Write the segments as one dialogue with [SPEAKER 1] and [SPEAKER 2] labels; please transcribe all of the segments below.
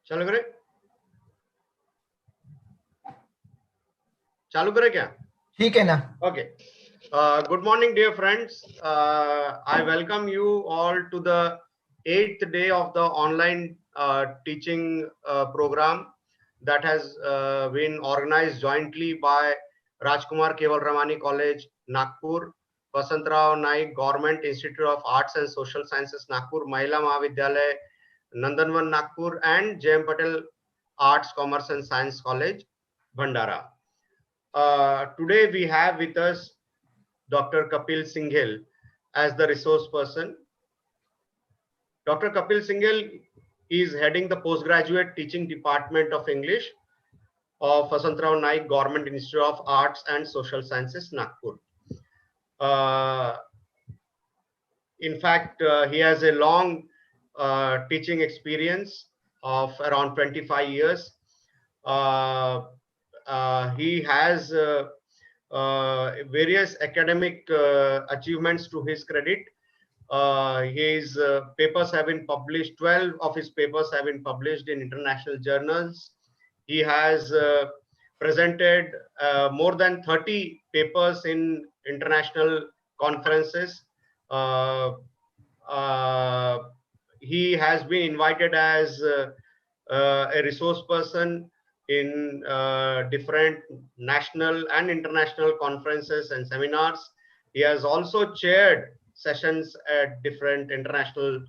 [SPEAKER 1] चालू करें? चालू करें क्या?
[SPEAKER 2] ठीक है ना?
[SPEAKER 1] Okay. Good morning, dear friends. I welcome you all to the 8th day of the online teaching program that has been organized jointly by Rajkumar Keval Ramani College, Nagpur, Vasantrao Naik Government Institute of Arts and Social Sciences, Nagpur, Mahila Mahavidyalaya, Nandanvan, Nagpur, and J.M. Patel Arts, Commerce and Science College, Bhandara. Today we have with us Dr. Kapil Singhal as the resource person. Dr. Kapil Singhal is heading the postgraduate teaching department of English of Vasantrao Naik Government Institute of Arts and Social Sciences, Nagpur. In fact, he has a long teaching experience of around 25 years. He has various academic achievements to his credit. His papers have been published, 12 of his papers have been published in international journals. He has presented more than 30 papers in international conferences. He has been invited as a resource person in different national and international conferences and seminars. He has also chaired sessions at different international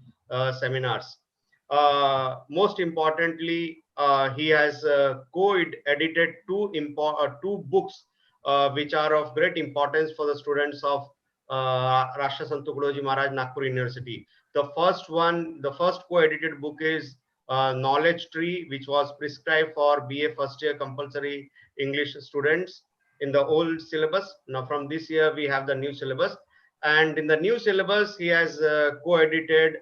[SPEAKER 1] seminars. Most importantly, he has co-edited two books which are of great importance for the students of Rashtra Sant Tukadoji Maharaj Nagpur University. The first co-edited book is knowledge tree, which was prescribed for BA first year compulsory English students in the old syllabus. Now from this year, we have the new syllabus. And in the new syllabus, he has co-edited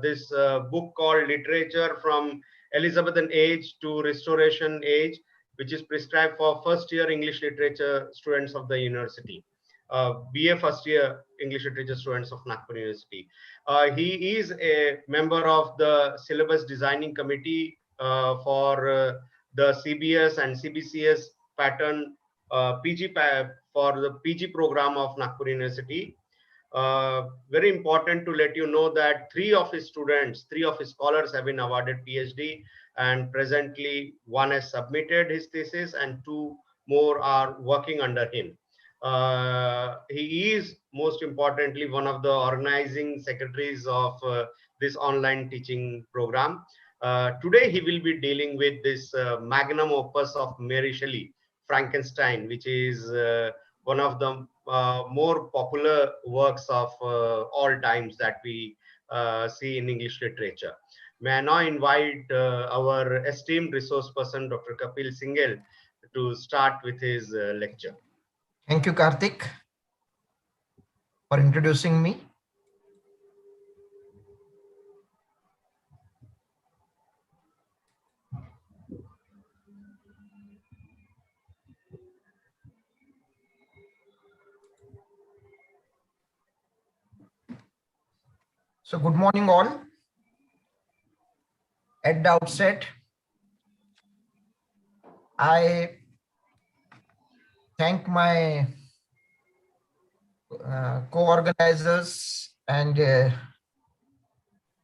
[SPEAKER 1] this book called Literature from Elizabethan Age to Restoration Age, which is prescribed for first year English literature students of the university, BA first year English literature students of Nagpur University. He is a member of the syllabus designing committee for the CBS and CBCS pattern for the PG program of Nagpur University. Very important to let you know that three of his scholars have been awarded PhD, and presently one has submitted his thesis and two more are working under him. He is most importantly one of the organizing secretaries of this online teaching program. Today he will be dealing with this magnum opus of Mary Shelley, Frankenstein, which is one of the more popular works of all times that we see in English literature. May I now invite our esteemed resource person, Dr. Kapil Singhal, to start with his lecture.
[SPEAKER 2] Thank you, Karthik, for introducing me. So good morning all. At the outset, I thank my co-organizers and the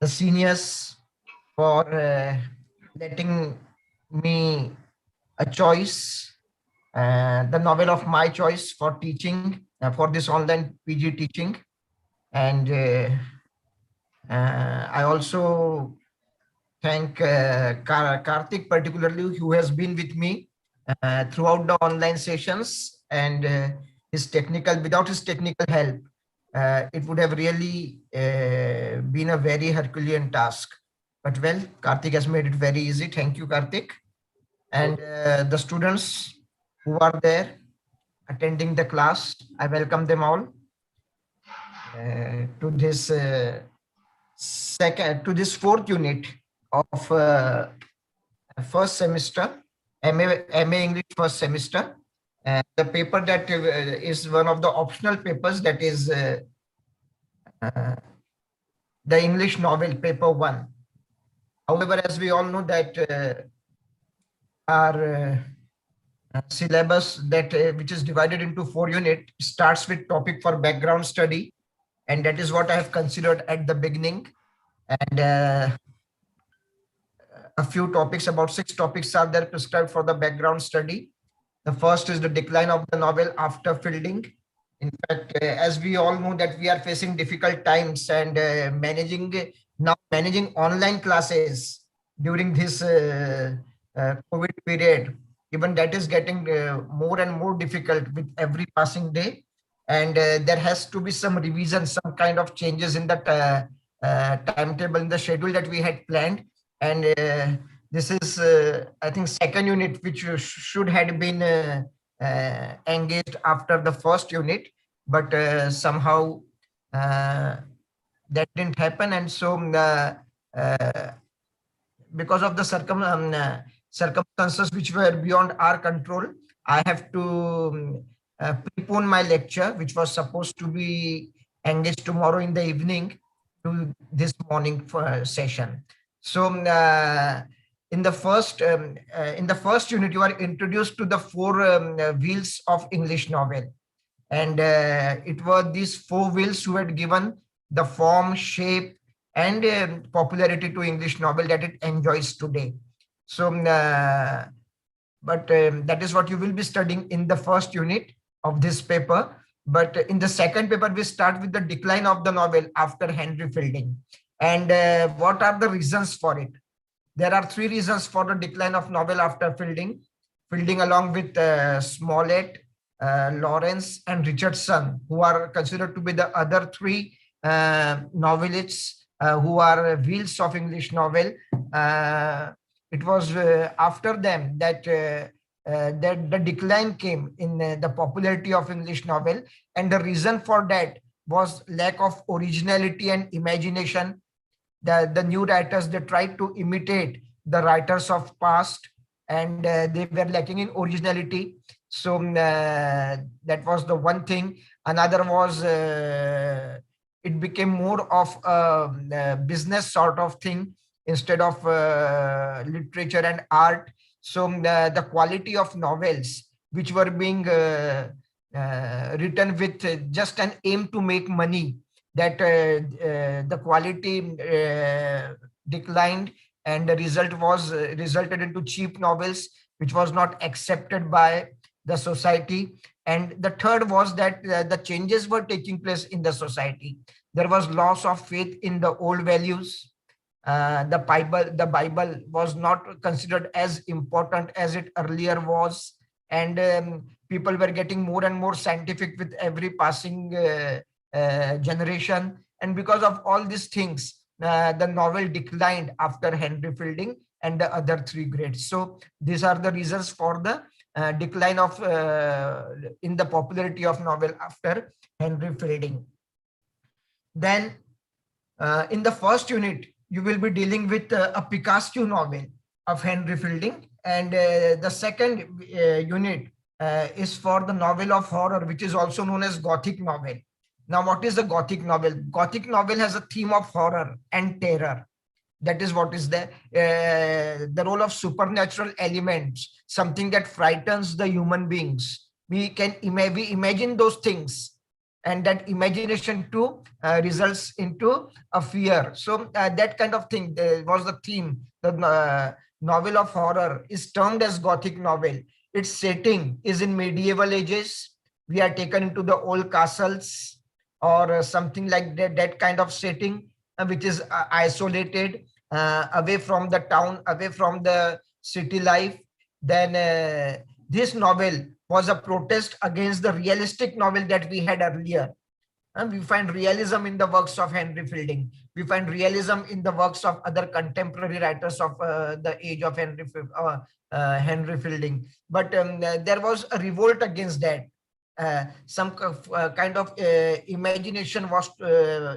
[SPEAKER 2] seniors for letting me a choice, the novel of my choice for teaching, for this online PG teaching. And I also thank Karthik particularly, who has been with me throughout the online sessions, and without his technical help, it would have really been a very Herculean task. But well, Karthik has made it very easy. Thank you, Karthik. And the students who are there attending the class, I welcome them all to this fourth unit of first semester, M.A. English first semester. The paper that is one of the optional papers, that is the English novel, paper 1. However, as we all know that our syllabus which is divided into 4 units starts with topic for background study, and that is what I have considered at the beginning. And a few topics, about 6 topics are there prescribed for the background study. The first is the decline of the novel after Fielding. In fact, as we all know that we are facing difficult times, and managing online classes during this COVID period, even that is getting more and more difficult with every passing day. And there has to be some revision, some kind of changes in the timetable, in the schedule that we had planned. And this is, I think, second unit, which should have been engaged after the first unit, but somehow that didn't happen. And so because of the circumstances which were beyond our control, I have to prepone my lecture, which was supposed to be engaged tomorrow in the evening, to this morning session. So in the first unit, you are introduced to the 4 wheels of English novel, and it were these 4 wheels who had given the form, shape, and popularity to English novel that it enjoys today. So that is what you will be studying in the first unit of this paper. But in the second paper, we start with the decline of the novel after Henry Fielding. And what are the reasons for it? There are 3 reasons for the decline of novel after Fielding. Fielding, along with Smollett, Lawrence, and Richardson, who are considered to be the other 3 novelists who are wheels of English novel, it was after them that that the decline came in the popularity of English novel, and the reason for that was lack of originality and imagination. The new writers, they tried to imitate the writers of past, and they were lacking in originality. So that was the one thing. Another was it became more of a business sort of thing instead of literature and art. So the quality of novels which were being written with just an aim to make money, that the quality declined, and the result was resulted into cheap novels which was not accepted by the society. And the third was that the changes were taking place in the society. There was loss of faith in the old values. The Bible was not considered as important as it earlier was, and people were getting more and more scientific with every passing generation. And because of all these things, the novel declined after Henry Fielding and the other three greats. So these are the reasons for the decline of in the popularity of novel after Henry Fielding. Then in the first unit, you will be dealing with a Picasso novel of Henry Fielding, and the second unit is for the novel of horror, which is also known as Gothic novel. Now, what is the Gothic novel? Gothic novel has a theme of horror and terror. That is what is there. The role of supernatural elements, something that frightens the human beings. We imagine those things, and that imagination too results into a fear. So that kind of thing was the theme. The novel of horror is termed as Gothic novel. Its setting is in medieval ages. We are taken into the old castles or something like that kind of setting, which is isolated, away from the town, away from the city life. Then this novel was a protest against the realistic novel that we had earlier. We find realism in the works of Henry Fielding. We find realism in the works of other contemporary writers of the age of Henry Fielding. But there was a revolt against that. Some kind of imagination was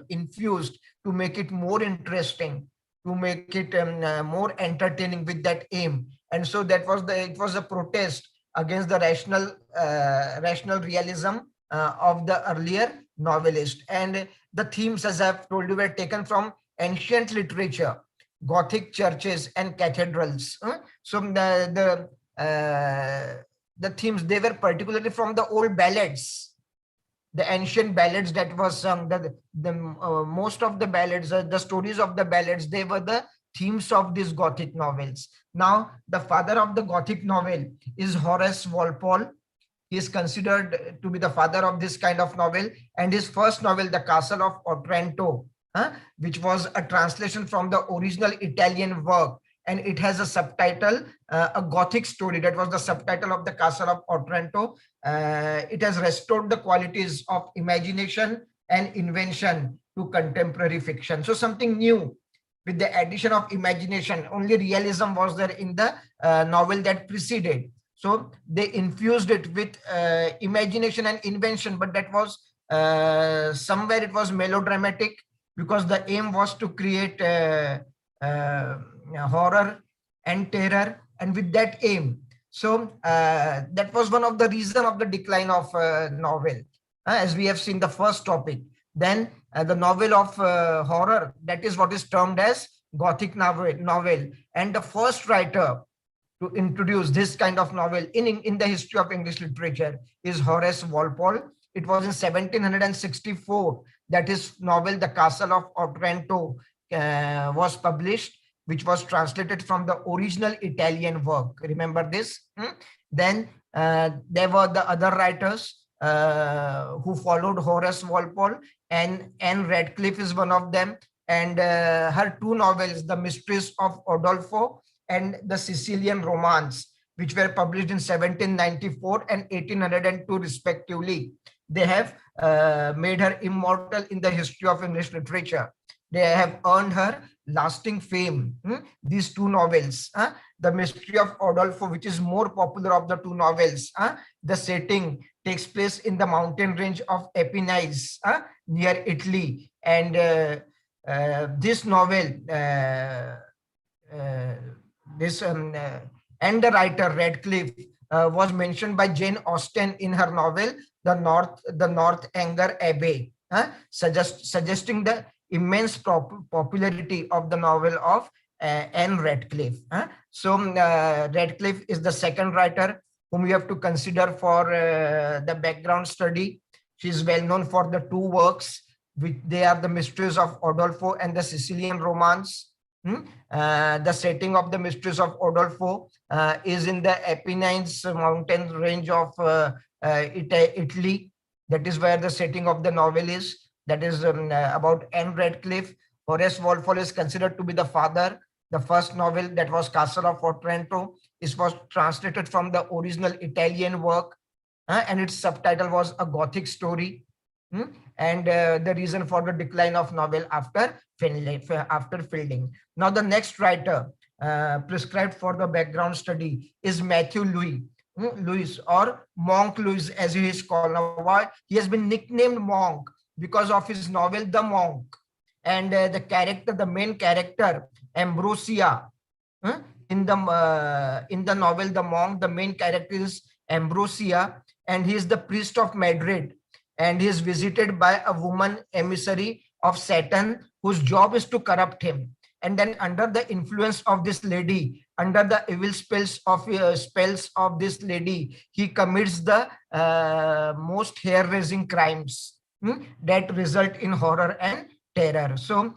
[SPEAKER 2] infused to make it more interesting, to make it more entertaining with that aim. And so it was a protest against the rational realism of the earlier novelist. And the themes, as I've told you, were taken from ancient literature, Gothic churches and cathedrals. So the themes, they were particularly from the old ballads, the ancient ballads that was sung. Most of the ballads, the stories of the ballads, they were the themes of these Gothic novels. Now, the father of the Gothic novel is Horace Walpole. He is considered to be the father of this kind of novel. And his first novel, The Castle of Otranto, which was a translation from the original Italian work, and it has a subtitle, a Gothic story. That was the subtitle of The Castle of Otranto. It has restored the qualities of imagination and invention to contemporary fiction. So something new with the addition of imagination. Only realism was there in the novel that preceded. So they infused it with imagination and invention, but that was somewhere it was melodramatic, because the aim was to create horror and terror, and with that aim. So that was one of the reasons of the decline of novel, as we have seen the first topic. Then the novel of horror, that is what is termed as Gothic novel. And the first writer to introduce this kind of novel in the history of English literature is Horace Walpole. It was in 1764 that his novel, The Castle of Otranto, was published, which was translated from the original Italian work. Remember this? Then there were the other writers who followed Horace Walpole, and Anne Radcliffe is one of them. And her two novels, The Mysteries of Udolpho and The Sicilian Romance, which were published in 1794 and 1802 respectively, they have made her immortal in the history of English literature. They have earned her lasting fame. These two novels, The Mystery of Udolpho, which is more popular of the two novels. The setting takes place in the mountain range of Apennines near Italy. And this novel, uh, this and the writer Radcliffe was mentioned by Jane Austen in her novel The Northanger Abbey, suggesting the immense popularity of the novel of Anne Radcliffe. So Radcliffe is the second writer whom you have to consider for the background study. She is well known for the two works, which they are The Mysteries of Udolpho and the Sicilian Romance. The setting of The Mysteries of Udolpho is in the Apennines mountain range of Italy. That is where the setting of the novel is. That is about Anne Radcliffe. Horace Walpole is considered to be the father. The first novel, that was Castle of Otranto, was translated from the original Italian work, and its subtitle was A Gothic Story. And the reason for the decline of novel after Fielding. Now the next writer prescribed for the background study is Matthew Lewis, or Monk Lewis as he is called. Now, why he has been nicknamed Monk? Because of his novel The Monk. And the main character Ambrosia, in the novel The Monk, the main character is Ambrosia, and he is the priest of Madrid, and he is visited by a woman emissary of Satan whose job is to corrupt him. And then under the influence of this lady, under the evil spells of this lady, he commits the most hair-raising crimes that result in horror and terror. So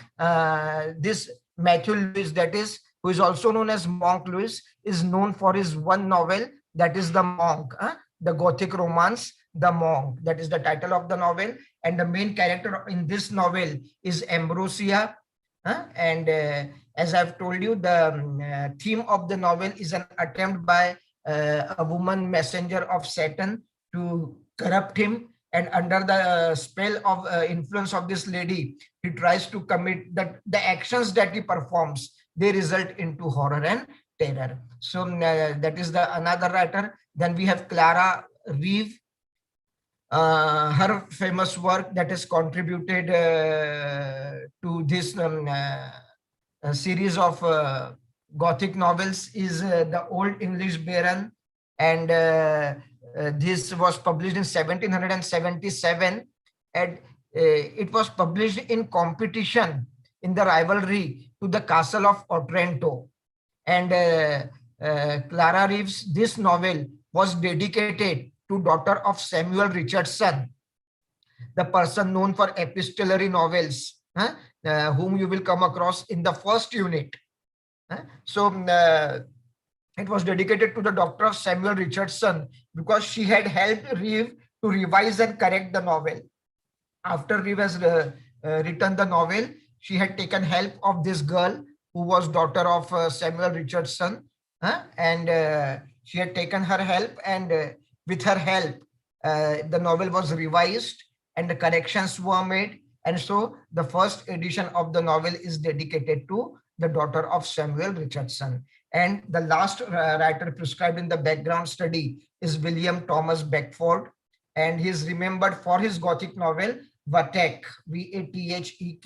[SPEAKER 2] this Matthew Lewis, that is, who is also known as Monk Lewis, is known for his one novel, that is The Monk, the Gothic romance, The Monk. That is the title of the novel. And the main character in this novel is Ambrosia. And as I've told you, the theme of the novel is an attempt by a woman messenger of Satan to corrupt him. And under the spell of influence of this lady, he tries to commit the actions that he performs, they result into horror and terror. So that is the another writer. Then we have Clara Reeve. Her famous work that has contributed to this series of Gothic novels is The Old English Baron, and this was published in 1777, and it was published in competition, in the rivalry to the Castle of Otranto. And Clara Reeves, this novel was dedicated to daughter of Samuel Richardson, the person known for epistolary novels, whom you will come across in the first unit. So it was dedicated to the daughter of Samuel Richardson because she had helped Reeve to revise and correct the novel. After Reeve has written the novel, she had taken help of this girl who was daughter of Samuel Richardson, and she had taken her help, and with her help, the novel was revised and the corrections were made. And so the first edition of the novel is dedicated to the daughter of Samuel Richardson. And the last writer prescribed in the background study is William Thomas Beckford. And he is remembered for his Gothic novel, Vathek, Vathek,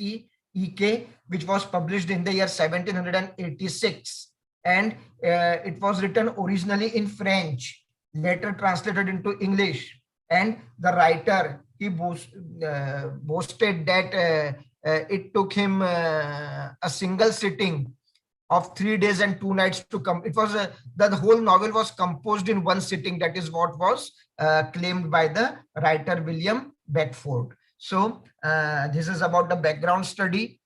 [SPEAKER 2] which was published in the year 1786. And it was written originally in French, later translated into English. And the writer, he boasted that it took him a single sitting of 3 days and 2 nights to come. It was the whole novel was composed in one sitting. That is what was claimed by the writer William Beckford. So this is about the background study,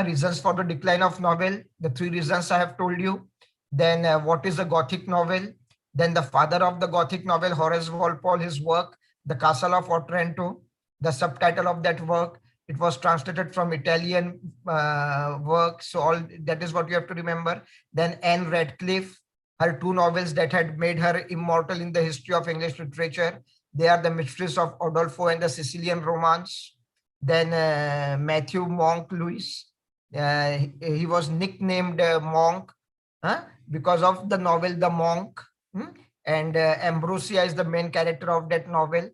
[SPEAKER 2] reasons for the decline of novel, the 3 reasons I have told you. Then what is a Gothic novel? Then the father of the Gothic novel, Horace Walpole, his work, The Castle of Otranto, the subtitle of that work. It was translated from Italian work. So all that is what you have to remember. Then Anne Radcliffe, her 2 novels that had made her immortal in the history of English literature. They are The Mysteries of Udolpho and the Sicilian Romance. Then Matthew Monk Lewis, he was nicknamed Monk because of the novel The Monk. And Ambrosia is the main character of that novel.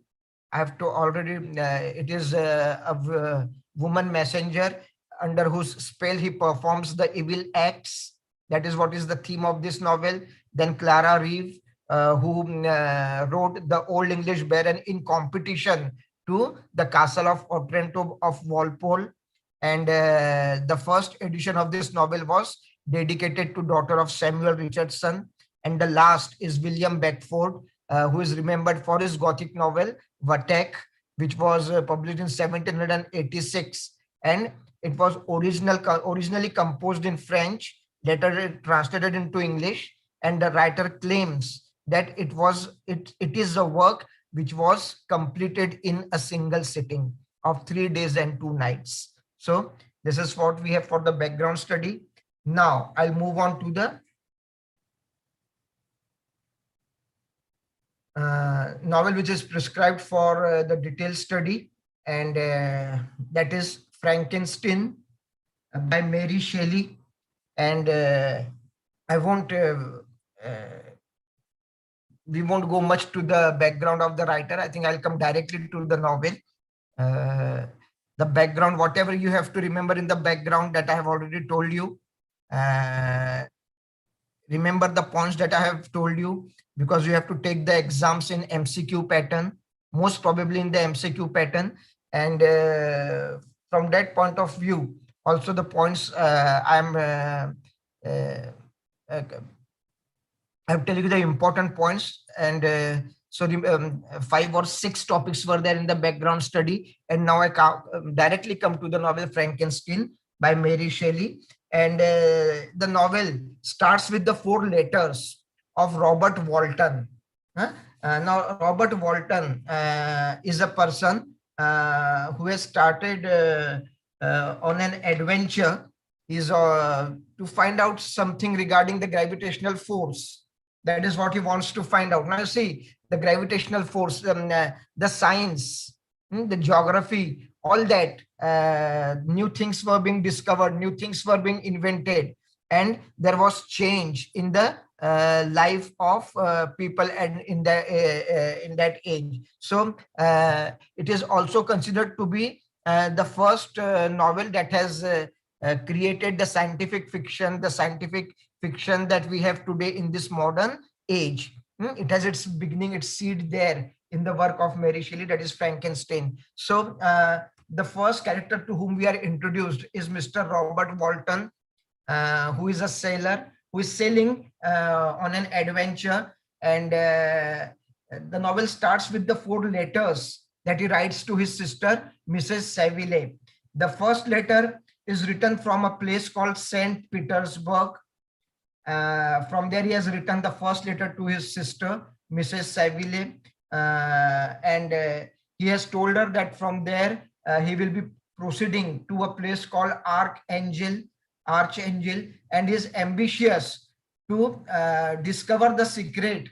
[SPEAKER 2] I have to already, it is a woman messenger under whose spell he performs the evil acts. That is what is the theme of this novel. Then Clara Reeve, who wrote the Old English Baron in competition to the Castle of Otranto of Walpole. And the first edition of this novel was dedicated to daughter of Samuel Richardson. And the last is William Beckford, who is remembered for his Gothic novel, Vatek, which was published in 1786. And it was originally composed in French, later translated into English. And the writer claims that it is a work which was completed in a single sitting of 3 days and 2 nights. So this is what we have for the background study. Now I'll move on to the novel which is prescribed for the detailed study, and that is Frankenstein by Mary Shelley. And I won't we won't go much to the background of the writer. I think I'll come directly to the novel. The background, whatever you have to remember in the background that I have already told you. Remember the points that I have told you, because you have to take the exams in MCQ pattern, most probably in the MCQ pattern. And from that point of view, also the points I'm telling you the important points. And so 5 or 6 topics were there in the background study. And now I directly come to the novel Frankenstein by Mary Shelley. And the novel starts with the 4 letters of Robert Walton. Now, Robert Walton is a person who has started on an adventure. Is to find out something regarding the gravitational force. That is what he wants to find out. Now, you see, the gravitational force, the science, the geography, all that, new things were being discovered, new things were being invented, and there was change in the life of people and in that age. So it is also considered to be the first novel that has created the scientific fiction that we have today in this modern age. It has its beginning, its seed there in the work of Mary Shelley, that is Frankenstein. So the first character to whom we are introduced is Mr. Robert Walton, who is a sailor, who is sailing on an adventure. And the novel starts with the 4 letters that he writes to his sister, Mrs. Saville. The first letter is written from a place called St. Petersburg. From there, he has written the first letter to his sister, Mrs. Saville. And he has told her that from there, he will be proceeding to a place called Archangel, and he is ambitious to discover the secret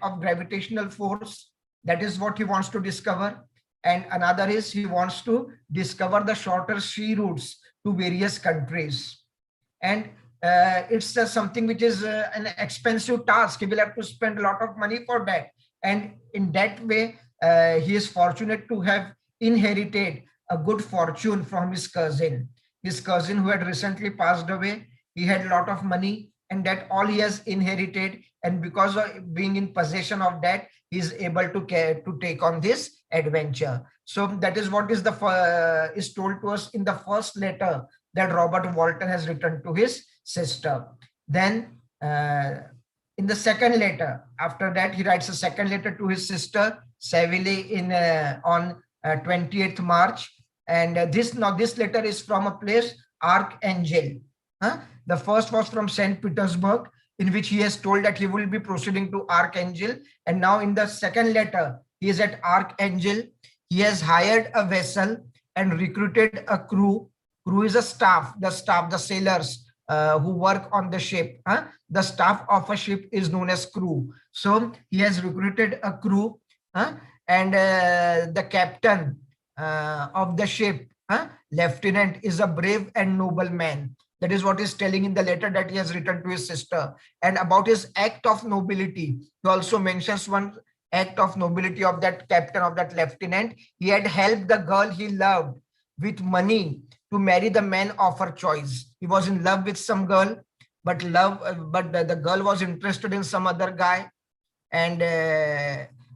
[SPEAKER 2] of gravitational force. That is what he wants to discover. And another is he wants to discover the shorter sea routes to various countries. And it's something which is an expensive task. He will have to spend a lot of money for that. And in that way, he is fortunate to have inherited a good fortune from his cousin. His cousin who had recently passed away, he had a lot of money, and that all he has inherited. And because of being in possession of that, he is able to take on this adventure. So that is what is is told to us in the first letter that Robert Walton has written to his sister. Then in the second letter, after that, he writes a second letter to his sister Saville on 28th March. And this letter is from a place, Archangel. The first was from St. Petersburg, in which he has told that he will be proceeding to Archangel. And now in the second letter, he is at Archangel. He has hired a vessel and recruited a crew. Crew is a staff, the sailors who work on the ship. The staff of a ship is known as crew. So he has recruited a crew, and the captain of the ship Lieutenant is a brave and noble man. That is what he's telling in the letter that he has written to his sister. And about his act of nobility, he also mentions one act of nobility of that captain, of that lieutenant. He had helped the girl he loved with money to marry the man of her choice. He was in love with some girl, but the girl was interested in some other guy, and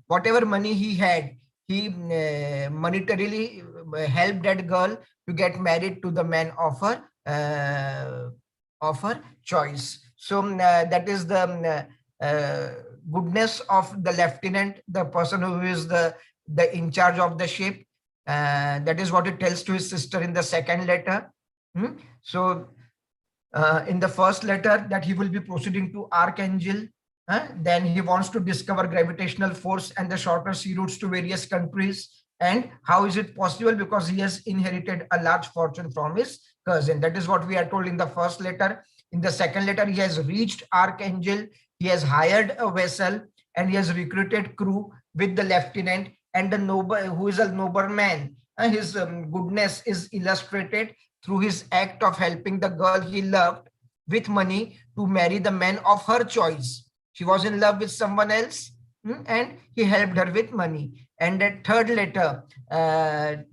[SPEAKER 2] whatever money he had, he monetarily helped that girl to get married to the man of her choice. So that is the goodness of the lieutenant, the person who is the in charge of the ship. That is what it tells to his sister in the second letter. So in the first letter, that he will be proceeding to Archangel. Then he wants to discover gravitational force and the shorter sea routes to various countries. And how is it possible? Because he has inherited a large fortune from his cousin. That is what we are told in the first letter. In the second letter, he has reached Archangel. He has hired a vessel and he has recruited crew with the lieutenant and the noble, who is a noble man. His goodness is illustrated through his act of helping the girl he loved with money to marry the man of her choice. She was in love with someone else, and he helped her with money. And that third letter,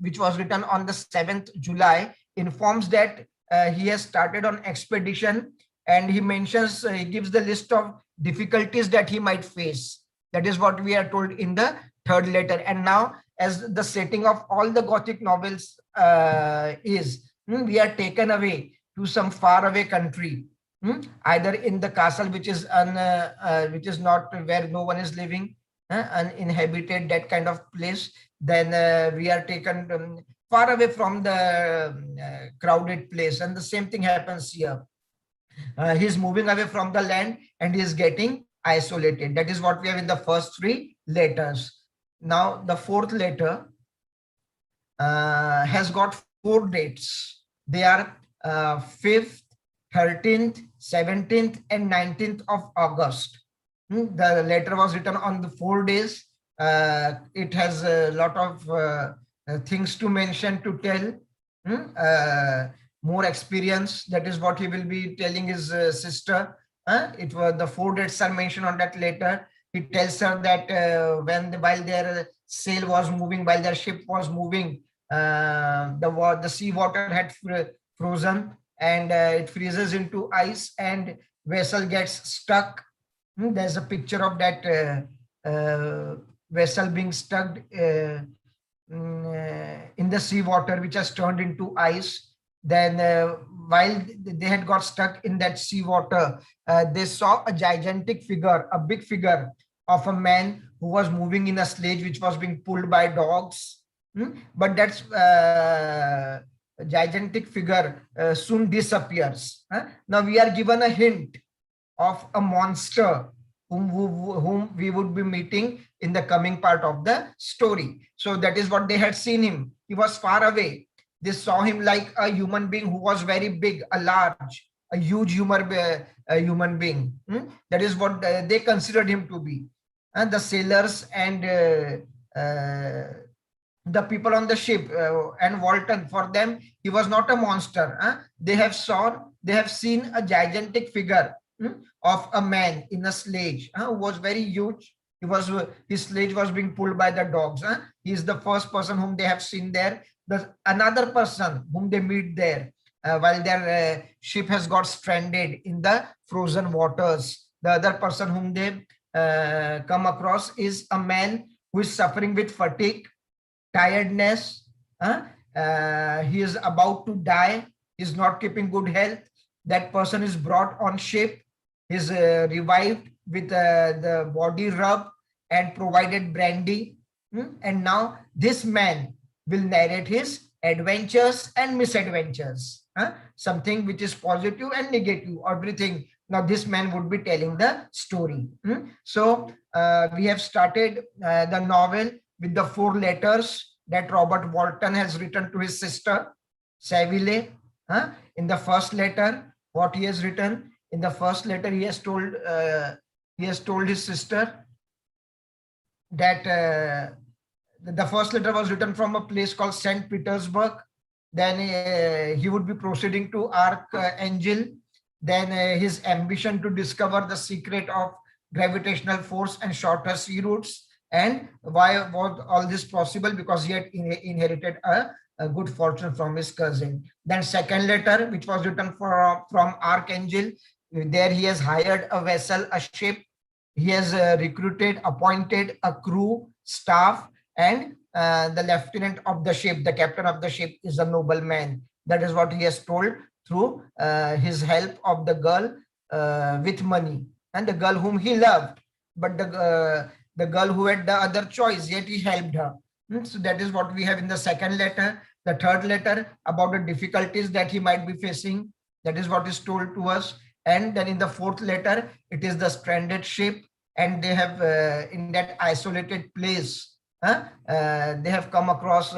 [SPEAKER 2] which was written on the 7th July, informs that he has started on expedition, and he mentions, he gives the list of difficulties that he might face. That is what we are told in the third letter. And now, as the setting of all the Gothic novels we are taken away to some faraway country, either in the castle, which is not where no one is living, uninhabited, that kind of place. Then we are taken far away from the crowded place, and the same thing happens here. He's moving away from the land and he is getting isolated. That is what we have in the first three letters. Now the fourth letter has got 4 dates. They are 5th, 13th, 17th, and 19th of August. The letter was written on the 4 days. It has a lot of things to mention, to tell. More experience. That is what he will be telling his sister. It was the 4 dates are mentioned on that letter. He tells her that while their sail was moving, while their ship was moving, the sea water had frozen, and it freezes into ice, and vessel gets stuck. There's a picture of that vessel being stuck in the sea water, which has turned into ice. Then while they had got stuck in that sea water, they saw a gigantic figure, a big figure of a man who was moving in a sledge which was being pulled by dogs. But that gigantic figure soon disappears. Now we are given a hint of a monster whom we would be meeting in the coming part of the story. So that is what they had seen him. He was far away. They saw him like a human being who was very big, a huge human being. That is what they considered him to be. And the sailors and the people on the ship and Walton, for them, he was not a monster. They have seen a gigantic figure of a man in a sledge who was very huge. His sledge was being pulled by the dogs. He is the first person whom they have seen there. Another person whom they meet there while their ship has got stranded in the frozen waters. The other person whom they come across is a man who is suffering with fatigue, tiredness. He is about to die. He is not keeping good health. That person is brought on ship. He is revived with the body rub and provided brandy. And now this man will narrate his adventures and misadventures. Something which is positive and negative, everything. Now this man would be telling the story. So we have started the novel with the 4 letters that Robert Walton has written to his sister, Savile. In the first letter, what he has written, in the first letter, he has told his sister that the first letter was written from a place called St. Petersburg. then he would be proceeding to Archangel, then his ambition to discover the secret of gravitational force and shorter sea routes. And why was all this possible? Because he had inherited a good fortune from his cousin. Then second letter, which was written from Archangel, there he has hired a vessel, a ship. He has recruited, appointed a crew, staff, and the lieutenant of the ship, the captain of the ship, is a nobleman. That is what he has told through his help of the girl with money, and the girl whom he loved, but the girl who had the other choice, yet he helped her. So that is what we have in the second letter. The third letter, about the difficulties that he might be facing, that is what is told to us. And then in the fourth letter, it is the stranded ship, and they have in that isolated place, they have come across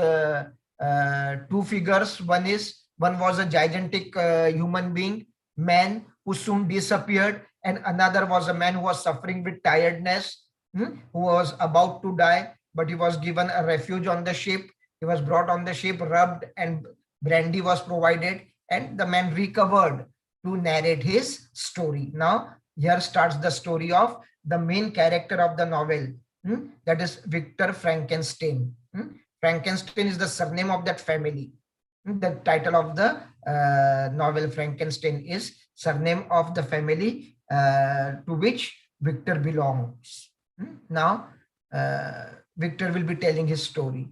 [SPEAKER 2] two figures. One was a gigantic human being, man, who soon disappeared, and another was a man who was suffering with tiredness, who was about to die, but he was given a refuge on the ship. He was brought on the ship, rubbed, and brandy was provided, and the man recovered to narrate his story. Now, here starts the story of the main character of the novel, that is Victor Frankenstein. Frankenstein is the surname of that family. The title of the novel Frankenstein is surname of the family to which Victor belongs. Now, Victor will be telling his story.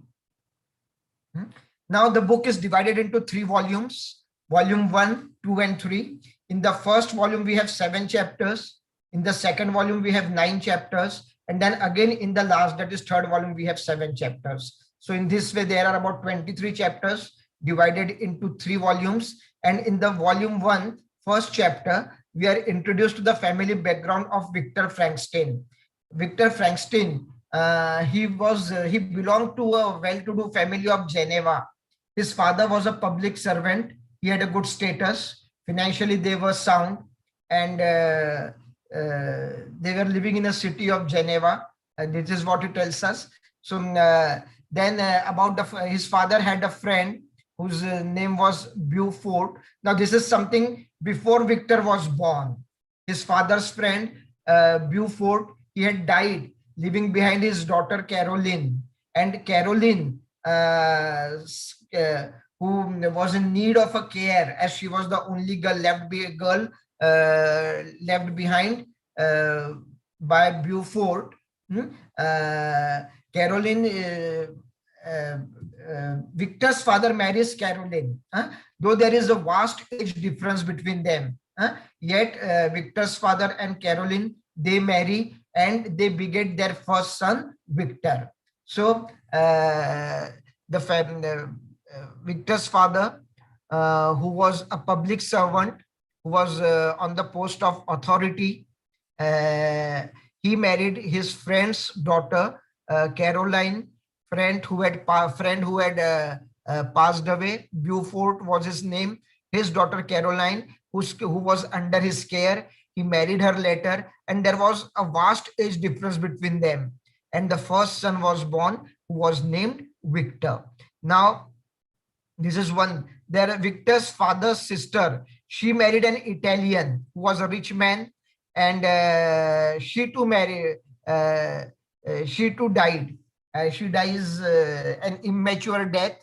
[SPEAKER 2] Now, the book is divided into 3 volumes. Volume 1, 2, and 3. In the first volume, we have 7 chapters. In the second volume, we have 9 chapters. And then again, in the last, that is third volume, we have 7 chapters. So in this way, there are about 23 chapters divided into 3 volumes. And in the volume 1, first chapter, we are introduced to the family background of Victor Frankenstein. Victor Frankenstein, he belonged to a well-to-do family of Geneva. His father was a public servant. He had a good status. Financially, they were sound, and they were living in a city of Geneva. And this is what it tells us. So then about his father had a friend whose name was Beaufort. Now, this is something before Victor was born. His father's friend, Beaufort, he had died, leaving behind his daughter Caroline. And Caroline, who was in need of a care, as she was the only girl left behind by Beaufort. Caroline, Victor's father marries Caroline, though there is a vast age difference between them. Yet Victor's father and Caroline, they marry and they beget their first son, Victor. So Victor's father, who was a public servant, who was on the post of authority, he married his friend's daughter, Caroline. Friend who had passed away. Beaufort was his name. His daughter Caroline, who was under his care, he married her later, and there was a vast age difference between them. And the first son was born, who was named Victor. Now, this is one. There, Victor's father's sister, she married an Italian who was a rich man, and she too died. She dies an immature death.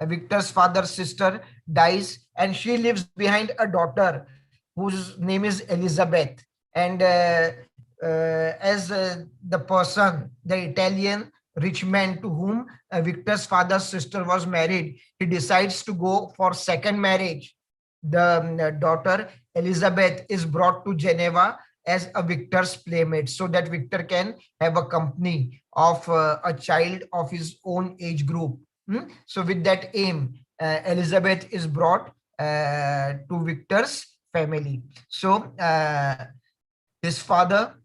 [SPEAKER 2] Victor's father's sister dies, and she leaves behind a daughter whose name is Elizabeth. And as the person, the Italian rich man to whom Victor's father's sister was married, he decides to go for second marriage. The daughter Elizabeth is brought to Geneva as a Victor's playmate, so that Victor can have a company of a child of his own age group. So with that aim, Elizabeth is brought to Victor's family. So his father,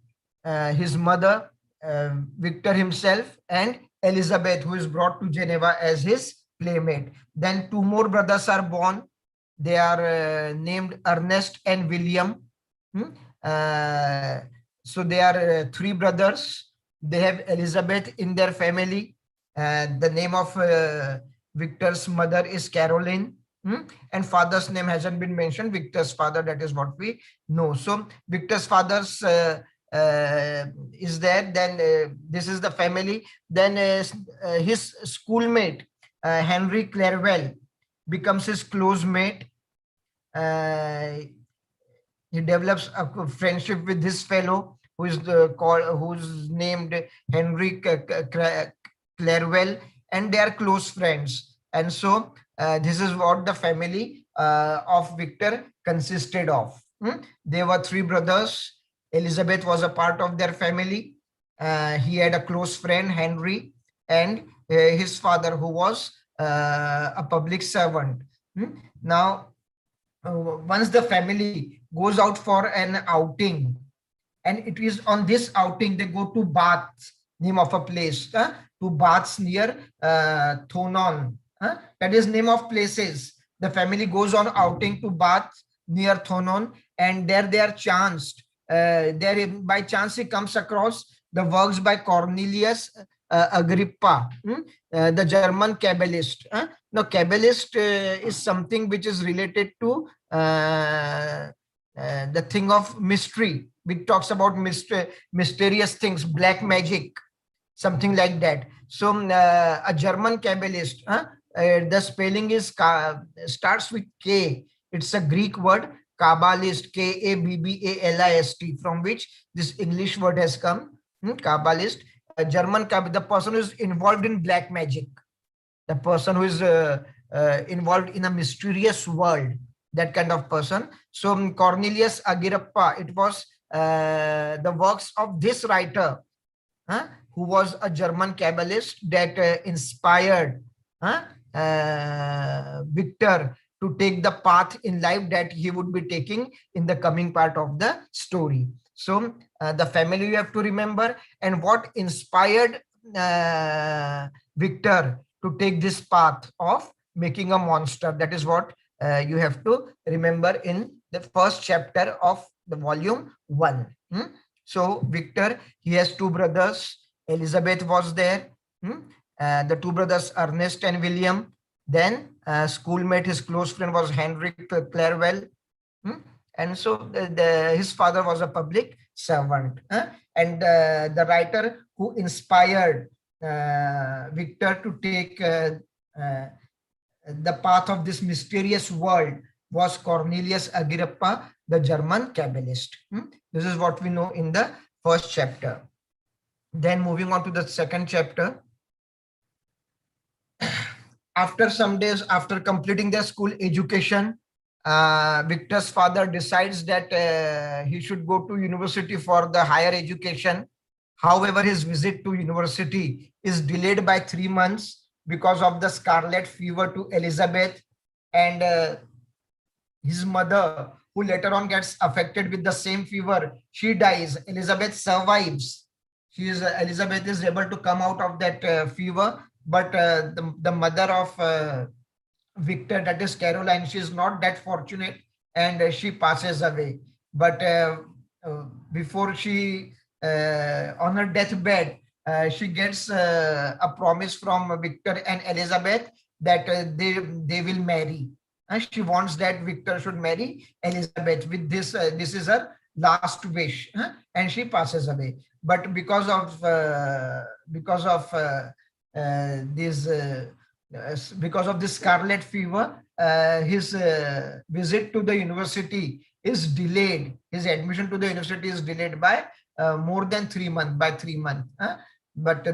[SPEAKER 2] his mother, Victor himself, and Elizabeth, who is brought to Geneva as his playmate. Then 2 more brothers are born. They are named Ernest and William. So they are 3 brothers. They have Elizabeth in their family. The name of Victor's mother is Caroline. And father's name hasn't been mentioned. Victor's father, that is what we know. So Victor's father's is there. Then this is the family. Then his schoolmate Henry Clerval becomes his close mate. He develops a friendship with this fellow who is who's named Henry Clerval, and they are close friends. And so this is what the family of Victor consisted of. They were three brothers. Elizabeth was a part of their family. He had a close friend, Henry, and his father, who was a public servant. Now, once the family goes out for an outing, and it is on this outing they go to Bath, name of a place, to Baths near Thonon. That is name of places. The family goes on outing to Bath near Thonon, and there they are chanced. There by chance he comes across the works by Cornelius Agrippa, the German Cabalist. Now, Cabalist is something which is related to the thing of mystery, which talks about mysterious things, black magic, something like that. So a German Cabalist, the spelling is starts with K. It's a Greek word, Cabalist, Kabbalist, from which this English word has come, Cabalist. German, the person who is involved in black magic, the person who is involved in a mysterious world, that kind of person. So Cornelius Agrippa, it was the works of this writer, who was a German Cabalist, that inspired Victor to take the path in life that he would be taking in the coming part of the story. So the family you have to remember, and what inspired Victor to take this path of making a monster. That is what you have to remember in the first chapter of the volume 1. So Victor, he has two brothers. Elizabeth was there. The two brothers, Ernest and William. Then schoolmate, his close friend was Henry Clerval. And so his father was a public servant. And the writer who inspired Victor to take the path of this mysterious world was Cornelius Agrippa, the German Cabalist. This is what we know in the first chapter. Then moving on to the second chapter. After some days, after completing their school education, Victor's father decides that he should go to university for the higher education. However, his visit to university is delayed by 3 months because of the scarlet fever to Elizabeth, and his mother, who later on gets affected with the same fever, she dies. Elizabeth survives. Elizabeth is able to come out of that fever, but the mother of Victor, that is Caroline, she is not that fortunate, and she passes away. But before she, on her deathbed, she gets a promise from Victor and Elizabeth that they will marry. She wants that Victor should marry Elizabeth. With this, this is her last wish, and she passes away. But because of this scarlet fever, his visit to the university is delayed. His admission to the university is delayed by more than 3 months, by 3 months. But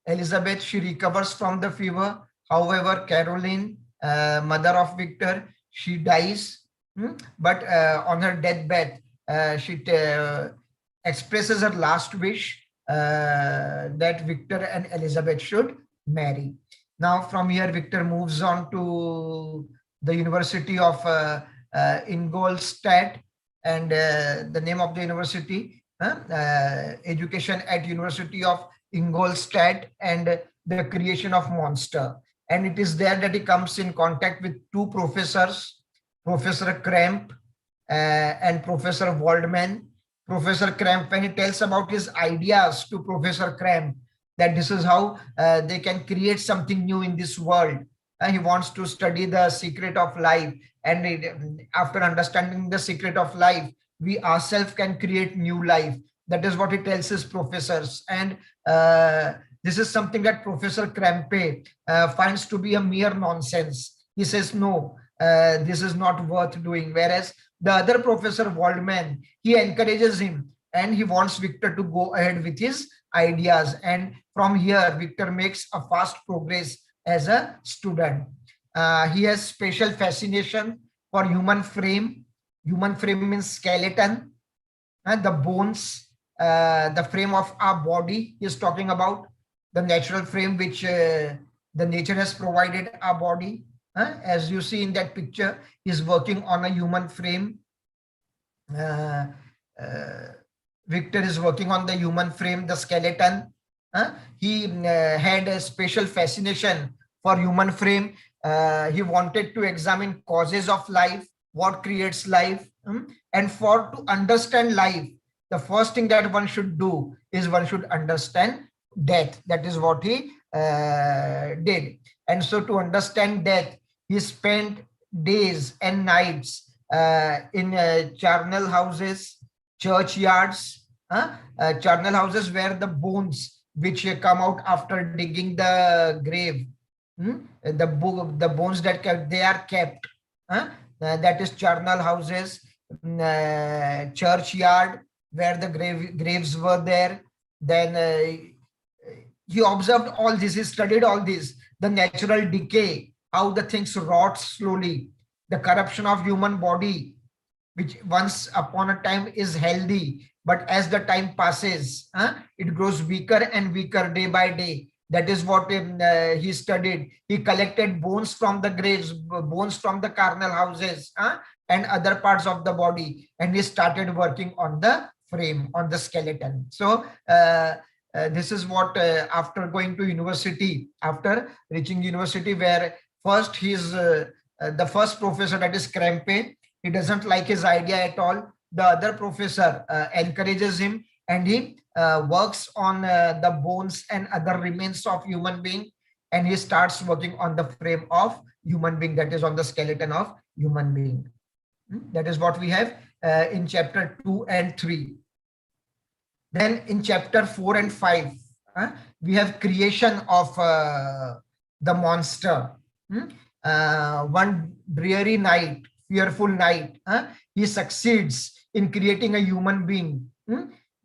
[SPEAKER 2] Elizabeth, she recovers from the fever. However, Caroline, mother of Victor, she dies. But on her deathbed, she expresses her last wish that Victor and Elizabeth should marry. Now, from here, Victor moves on to the University of Ingolstadt, and the name of the university, education at University of Ingolstadt and the creation of monster. And it is there that he comes in contact with two professors, Professor Kramp and Professor Waldman. Professor Kramp, when he tells about his ideas to Professor Kramp, that this is how they can create something new in this world, He wants to study the secret of life, and after understanding the secret of life, we ourselves can create new life. That is what he tells his professors. And this is something that Professor Krempe finds to be a mere nonsense. He says, no, this is not worth doing. Whereas the other professor, Waldman, he encourages him and he wants Victor to go ahead with his ideas. And from here, Victor makes a fast progress as a student. He has special fascination for human frame. Human frame means skeleton, the bones, the frame of our body he is talking about, the natural frame which the nature has provided our body. As you see in that picture, he is working on a human frame. Victor is working on the human frame, the skeleton. He had a special fascination for human frame. He wanted to examine causes of life, what creates life, and for to understand life, the first thing that one should do is one should understand death. That is what he did. And so to understand death, he spent days and nights in charnel houses, churchyards, charnel houses where the bones which come out after digging the grave, the bones that they are kept, that is charnel houses, churchyard where the graves were there. Then he observed all this, he studied all this, the natural decay, how the things rot slowly, the corruption of human body, which once upon a time is healthy, but as the time passes, it grows weaker and weaker day by day. That is what he studied. He collected bones from the graves, bones from the carnal houses, and other parts of the body, and he started working on the frame, on the skeleton. So this is what after going to university, after reaching university, where first he's the first professor, that is Krempe, he doesn't like his idea at all. The other professor encourages him, and he works on the bones and other remains of human being, and he starts working on the frame of human being, that is on the skeleton of human being. That is what we have in chapter 2 and 3. Then in chapter 4 and 5, we have creation of the monster. One dreary night, fearful night, he succeeds in creating a human being.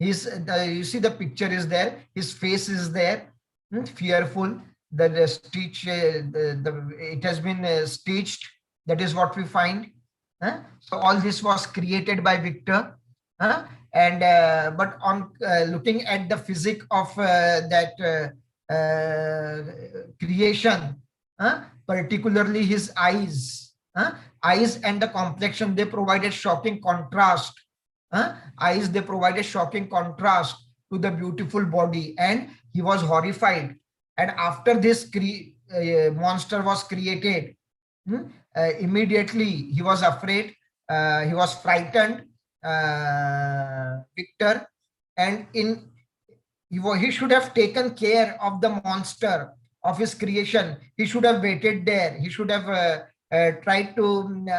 [SPEAKER 2] You see the picture is there, his face is there, fearful, the stitch, it has been stitched. That is what we find. So all this was created by Victor. And but on looking at the physics of that creation, particularly his eyes, eyes and the complexion, they provided shocking contrast. Eyes, they provided shocking contrast to the beautiful body, and he was horrified. And after this monster was created, immediately he was afraid, he was frightened, Victor, and he should have taken care of the monster, of his creation. He should have waited there. He should have tried to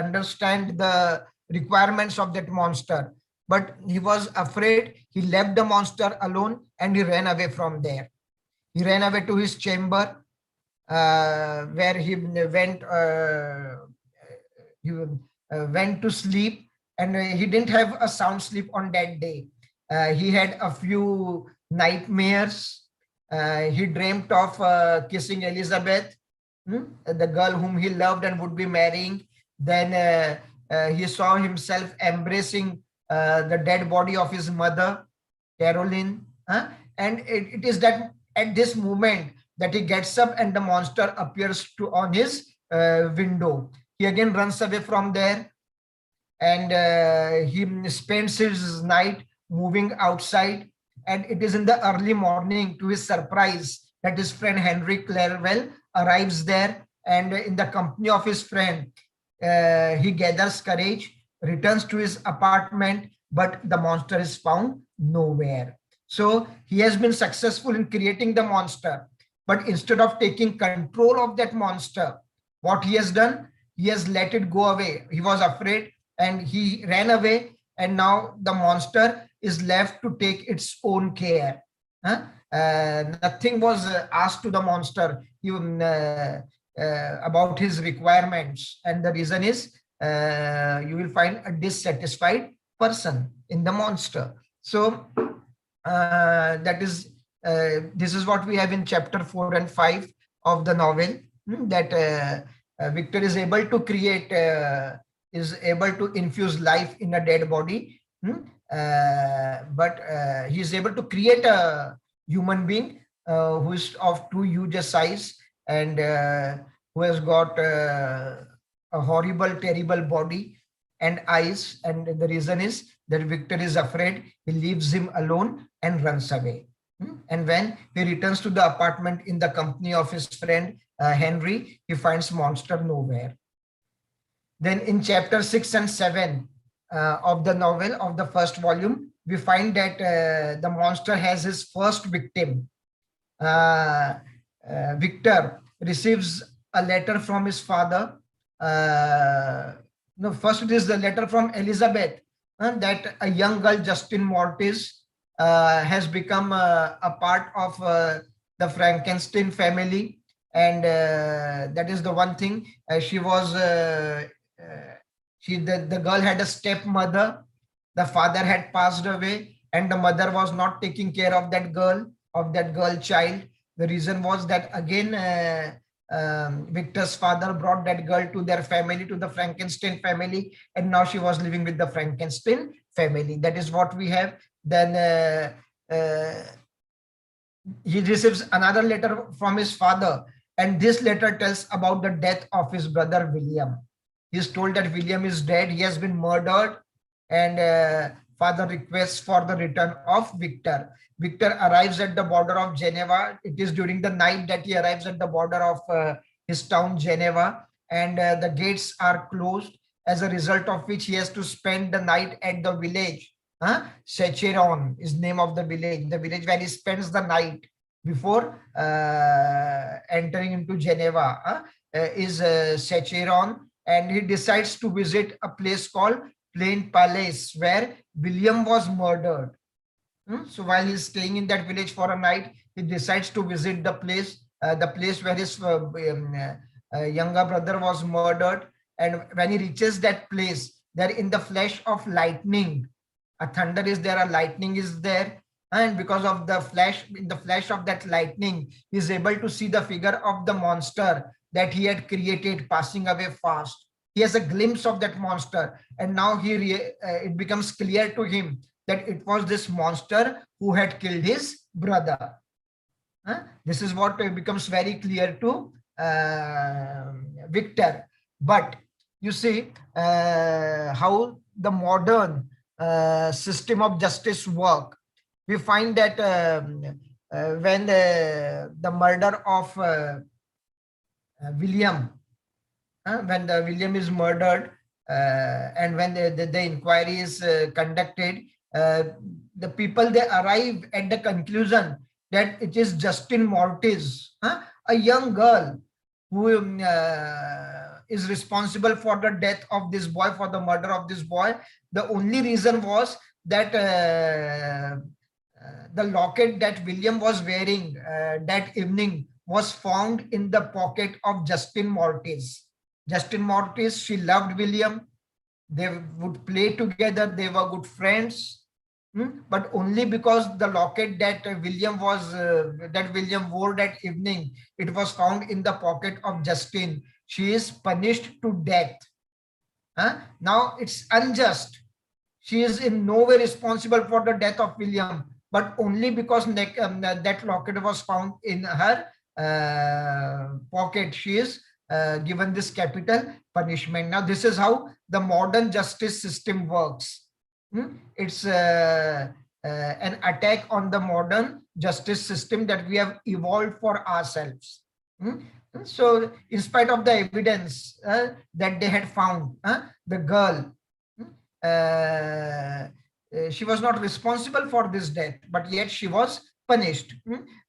[SPEAKER 2] understand the requirements of that monster. But he was afraid. He left the monster alone and he ran away from there. He ran away to his chamber, where he went to sleep, and he didn't have a sound sleep on that day. He had a few nightmares. He dreamt of kissing Elizabeth, the girl whom he loved and would be marrying. Then he saw himself embracing the dead body of his mother, Caroline. And it is that at this moment that he gets up and the monster appears on his window. He again runs away from there, and he spends his night moving outside. And it is in the early morning, to his surprise, that his friend Henry Clerval arrives there, and in the company of his friend, he gathers courage, returns to his apartment, but the monster is found nowhere. So he has been successful in creating the monster, But instead of taking control of that monster, what he has done, he has let it go away. He was afraid and he ran away, and now the monster is left to take its own care. Huh? Nothing was asked to the monster about his requirements, and the reason is you will find a dissatisfied person in the monster. So that is this is what we have in chapter 4 and 5 of the novel, that Victor is able to create, is able to infuse life in a dead body, but he is able to create a human being who is of too huge a size, and who has got a horrible, terrible body and eyes. And the reason is that Victor is afraid. He leaves him alone and runs away. And when he returns to the apartment in the company of his friend Henry, he finds monster nowhere. Then in chapter 6 and 7 of the novel, of the first volume, we find that the monster has his first victim. Victor receives a letter from his father. No, first it is the letter from Elizabeth, that a young girl, Justin Mortis, has become a part of the Frankenstein family, and that is the one thing. She was the girl had a stepmother. The father had passed away, and the mother was not taking care of that girl child. The reason was that again Victor's father brought that girl to their family, to the Frankenstein family, and now she was living with the Frankenstein family. That is what we have. Then he receives another letter from his father, and this letter tells about the death of his brother William. He is told that William is dead, he has been murdered, and father requests for the return of Victor. Victor arrives at the border of Geneva. It is during the night that he arrives at the border of his town Geneva, and the gates are closed, as a result of which he has to spend the night at the village. Secheron is name of the village where he spends the night before entering into Geneva, is Secheron, and he decides to visit a place called Plain Palace, where William was murdered. So while he's staying in that village for a night, he decides to visit the place where his younger brother was murdered. And when he reaches that place, there in the flash of lightning, a thunder is there, a lightning is there, and because of the flash, in the flash of that lightning, he is able to see the figure of the monster that he had created passing away fast. He has a glimpse of that monster, and now it becomes clear to him that it was this monster who had killed his brother. This is what becomes very clear to Victor. But you see how the modern system of justice work. We find that when the murder of William, when the William is murdered, and when the inquiry is conducted, the people, they arrive at the conclusion that it is Justin Mortis, a young girl who is responsible for the death of this boy, for the murder of this boy. The only reason was that the locket that William was wearing that evening was found in the pocket of Justin Mortis. Justin Mortis, she loved William. They would play together. They were good friends. But only because the locket that William wore that evening, it was found in the pocket of Justin, she is punished to death. Now it's unjust. She is in no way responsible for the death of William, but only because that locket was found in her pocket, she is given this capital punishment. Now this is how the modern justice system works. It's an attack on the modern justice system that we have evolved for ourselves. So in spite of the evidence that they had found, the girl, she was not responsible for this death, but yet she was punished.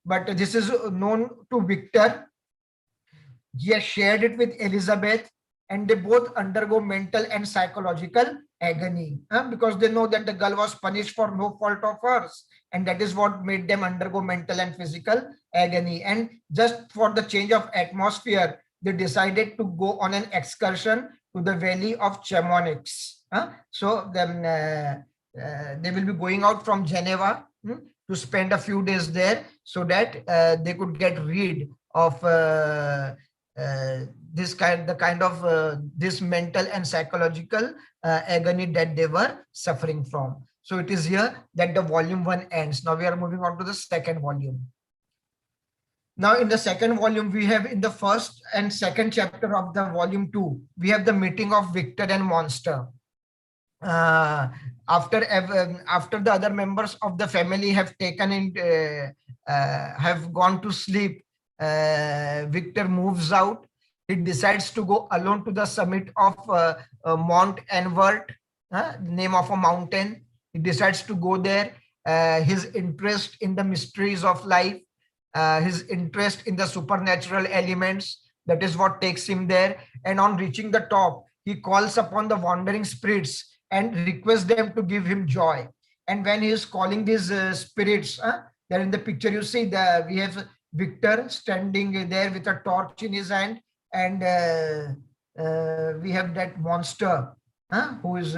[SPEAKER 2] but this is known to Victor. He has shared it with Elizabeth, and they both undergo mental and psychological agony because they know that the girl was punished for no fault of hers, and that is what made them undergo mental and physical agony. And just for the change of atmosphere, they decided to go on an excursion to the valley of Germanics. So then they will be going out from Geneva to spend a few days there, so that they could get rid of this mental and psychological agony that they were suffering from. So it is here that the volume 1 ends. Now we are moving on to the second volume. Now in the second volume, we have in the first and second chapter of the volume 2, we have the meeting of Victor and Monster. After the other members of the family have have gone to sleep, Victor moves out. He decides to go alone to the summit of Mount Envert, name of a mountain. He decides to go there. His interest in the mysteries of life, his interest in the supernatural elements, that is what takes him there. And on reaching the top, he calls upon the wandering spirits and requests them to give him joy. And when he is calling these spirits, there in the picture you see we have Victor standing there with a torch in his hand, and we have that monster who is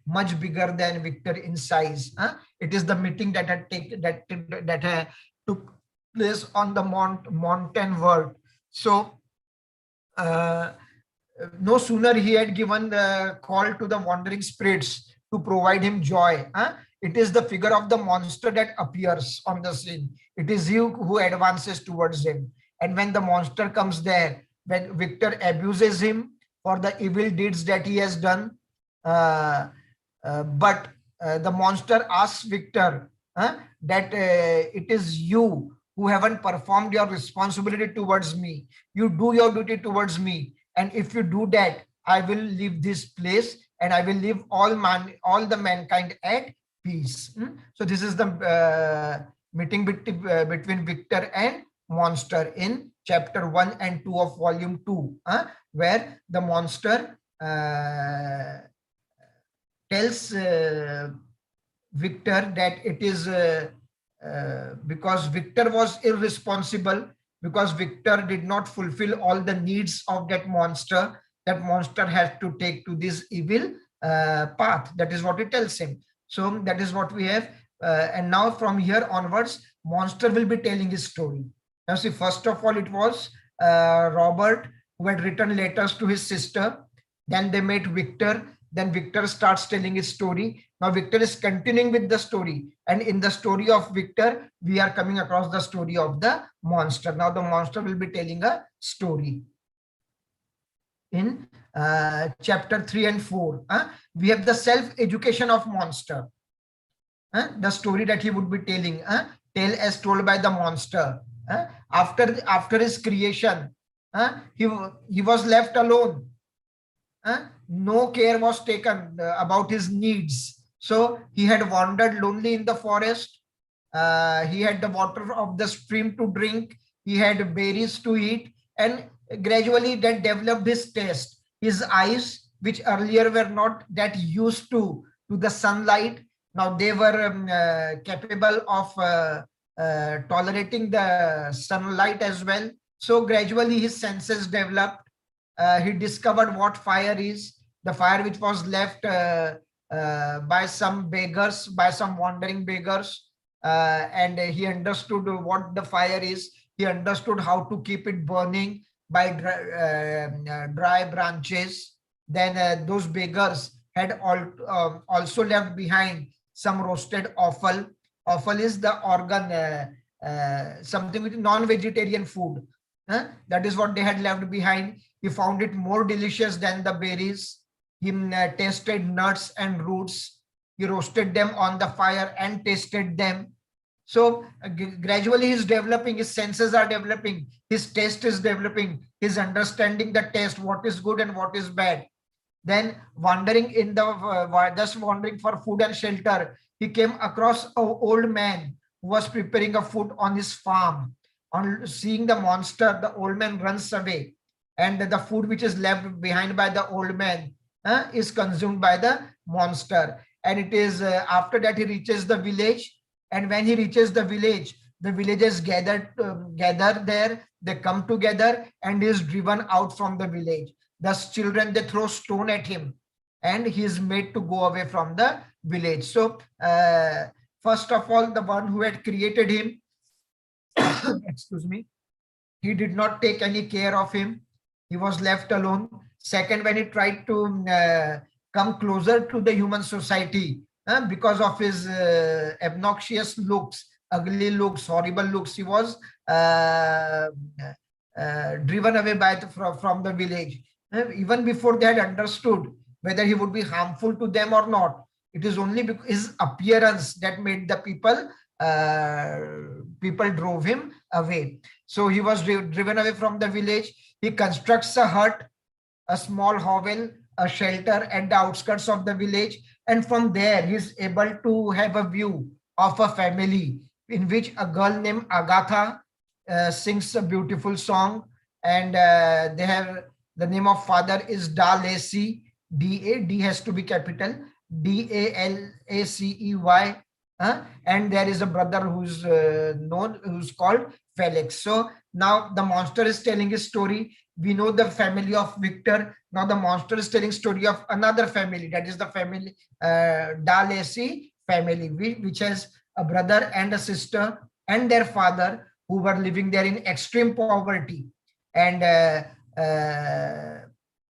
[SPEAKER 2] much bigger than Victor in size. It is the meeting that took place on the mountain world. So no sooner he had given the call to the wandering spirits to provide him joy, it is the figure of the monster that appears on the scene. It is you who advances towards him. And when the monster comes there, when Victor abuses him for the evil deeds that he has done, but the monster asks Victor that it is you who haven't performed your responsibility towards me. You do your duty towards me. And if you do that, I will leave this place and I will leave all the mankind at peace. So this is the meeting between Victor and monster in chapter 1 and 2 of volume 2, where the monster tells Victor that it is because Victor was irresponsible, because Victor did not fulfill all the needs of that monster has to take to this evil path. That is what it tells him. So that is what we have. And now from here onwards, monster will be telling his story. Now see, first of all, it was Robert who had written letters to his sister. Then they met Victor. Then Victor starts telling his story. Now Victor is continuing with the story. And in the story of Victor, we are coming across the story of the monster. Now the monster will be telling a story. In chapter 3 and 4, we have the self-education of monster. The story that he would be telling, tale as told by the monster. After his creation, he was left alone. No care was taken about his needs. So he had wandered lonely in the forest. He had the water of the stream to drink. He had berries to eat. And gradually that developed his taste. His eyes, which earlier were not that used to the sunlight, now they were capable of tolerating the sunlight as well. So gradually his senses developed. He discovered what fire is, the fire which was left by some beggars, by some wandering beggars. And he understood what the fire is. He understood how to keep it burning by dry branches. Then those beggars had also left behind some roasted offal. Offal is the organ, something with non-vegetarian food. That is what they had left behind. He found it more delicious than the berries. He tasted nuts and roots. He roasted them on the fire and tasted them. So gradually he's developing, his senses are developing, his taste is developing, he's understanding the taste, what is good and what is bad. Then wandering in the, just wandering for food and shelter, he came across an old man who was preparing a food on his farm. On seeing the monster, the old man runs away, and the food which is left behind by the old man is consumed by the monster. And it is after that he reaches the village, and when he reaches the villagers gather there, they come together, and he is driven out from the village. Thus children, they throw stone at him, and he is made to go away from the village. So first of all, the one who had created him, excuse me, he did not take any care of him. He was left alone. Second, when he tried to come closer to the human society, because of his obnoxious looks, ugly looks, horrible looks, he was driven away from the village. Even before they had understood whether he would be harmful to them or not, it is only because his appearance that made the people drove him away. So he was driven away from the village. He constructs a hut, a small hovel, a shelter at the outskirts of the village, and from there he is able to have a view of a family in which a girl named Agatha sings a beautiful song, and they have the name of father is Dalacey. D has to be capital, Dalacey, and there is a brother who's who's called Felix. So now the monster is telling his story. We know the family of Victor. Now the monster is telling story of another family, that is the family Dalacey family, which has a brother and a sister and their father, who were living there in extreme poverty. And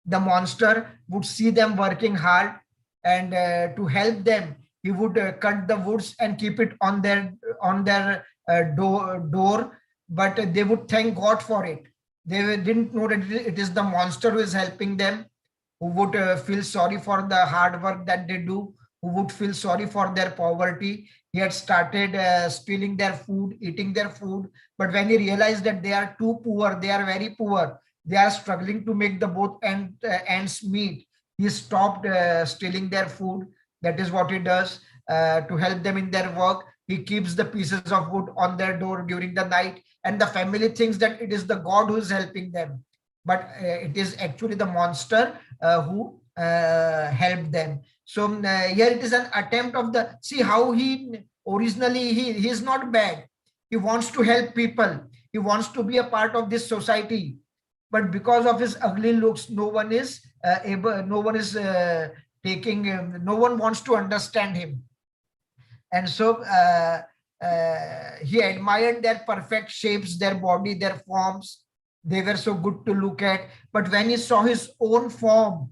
[SPEAKER 2] the monster would see them working hard, and to help them, he would cut the woods and keep it on their door, but they would thank God for it. They didn't know that it is the monster who is helping them, who would feel sorry for the hard work that they do, who would feel sorry for their poverty. He had started stealing their food, eating their food, but when he realized that they are too poor, they are very poor, they are struggling to make the both ends meet, he stopped stealing their food. That is what he does to help them in their work. He keeps the pieces of wood on their door during the night, and the family thinks that it is the God who is helping them, but it is actually the monster who helped them. So here it is an attempt of the, see how he originally, he is not bad. He wants to help people. He wants to be a part of this society, but because of his ugly looks, no one is no one is taking him, no one wants to understand him. And so he admired their perfect shapes, their body, their forms. They were so good to look at. But when he saw his own form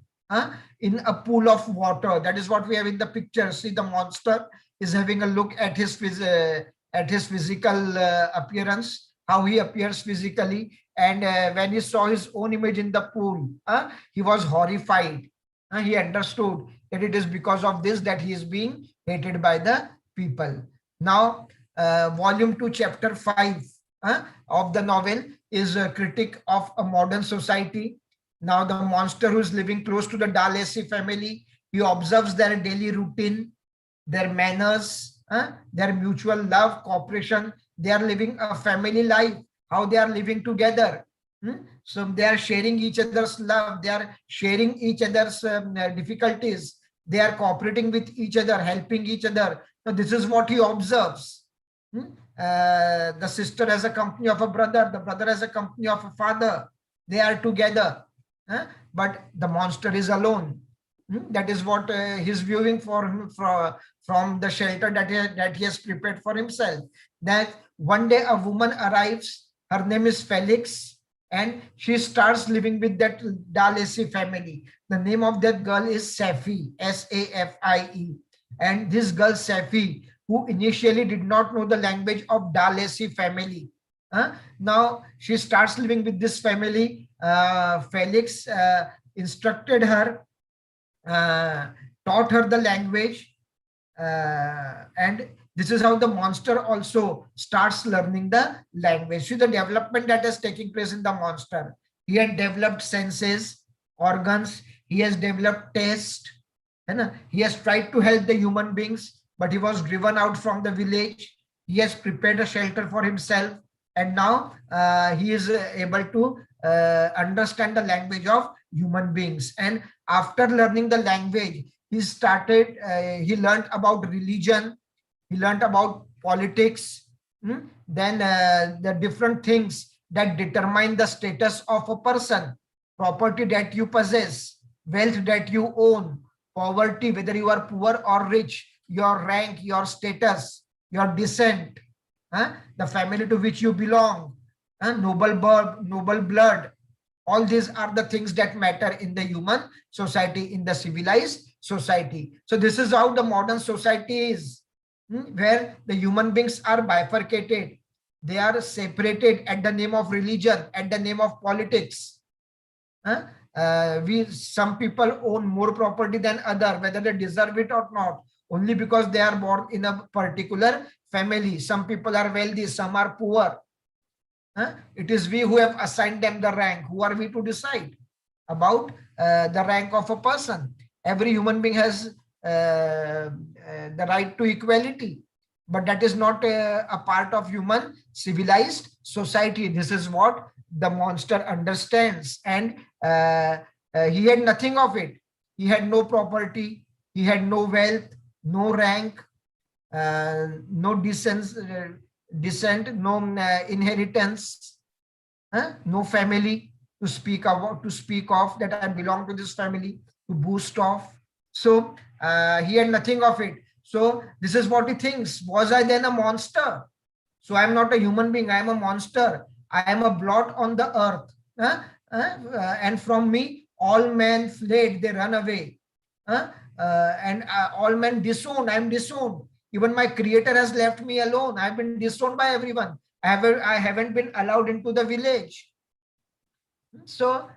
[SPEAKER 2] in a pool of water, that is what we have in the picture. See, the monster is having a look at his physical appearance, how he appears physically. And when he saw his own image in the pool, he was horrified. He understood that it is because of this that he is being hated by the people. Now, volume 2, chapter 5 of the novel is a critique of a modern society. Now, the monster who is living close to the Dalacey family, he observes their daily routine, their manners, their mutual love, cooperation. They are living a family life, how they are living together. So they are sharing each other's love, they are sharing each other's difficulties, they are cooperating with each other, helping each other. So this is what he observes. The sister has a company of a brother, the brother has a company of a father. They are together, but the monster is alone. That is what he's viewing for him from the shelter that he has prepared for himself. That one day a woman arrives, her name is Felix, and she starts living with that Dalacey family. The name of that girl is Safi, Safie. And this girl Safi, who initially did not know the language of Dalacey family. Now she starts living with this family. Felix instructed her, taught her the language, and this is how the monster also starts learning the language. See the development that is taking place in the monster. He had developed senses, organs, he has developed taste, and he has tried to help the human beings, but he was driven out from the village. he has prepared a shelter for himself, and now he is able to understand the language of human beings. And after learning the language, he learned about religion, he learned about politics, then the different things that determine the status of a person, property that you possess, wealth that you own, poverty, whether you are poor or rich, your rank, your status, your descent, the family to which you belong, noble birth, noble blood. All these are the things that matter in the human society, in the civilized society. So this is how the modern society is, where the human beings are bifurcated. They are separated at the name of religion, at the name of politics. Some people own more property than other, whether they deserve it or not, only because they are born in a particular family. Some people are wealthy, some are poor. It is we who have assigned them the rank. Who are we to decide about the rank of a person? Every human being has the right to equality, but that is not a part of human civilized society. This is what the monster understands, and he had nothing of it. He had no property, he had no wealth, no rank, no descent, no inheritance, no family to speak of that I belong to this family, to boast off. So he had nothing of it. So this is what he thinks. Was I then a monster? So I am not a human being, I am a monster. I am a blot on the earth. And from me, all men fled, they run away. And all men disowned, I am disowned. Even my creator has left me alone. I've been disowned by everyone. I haven't been allowed into the village. So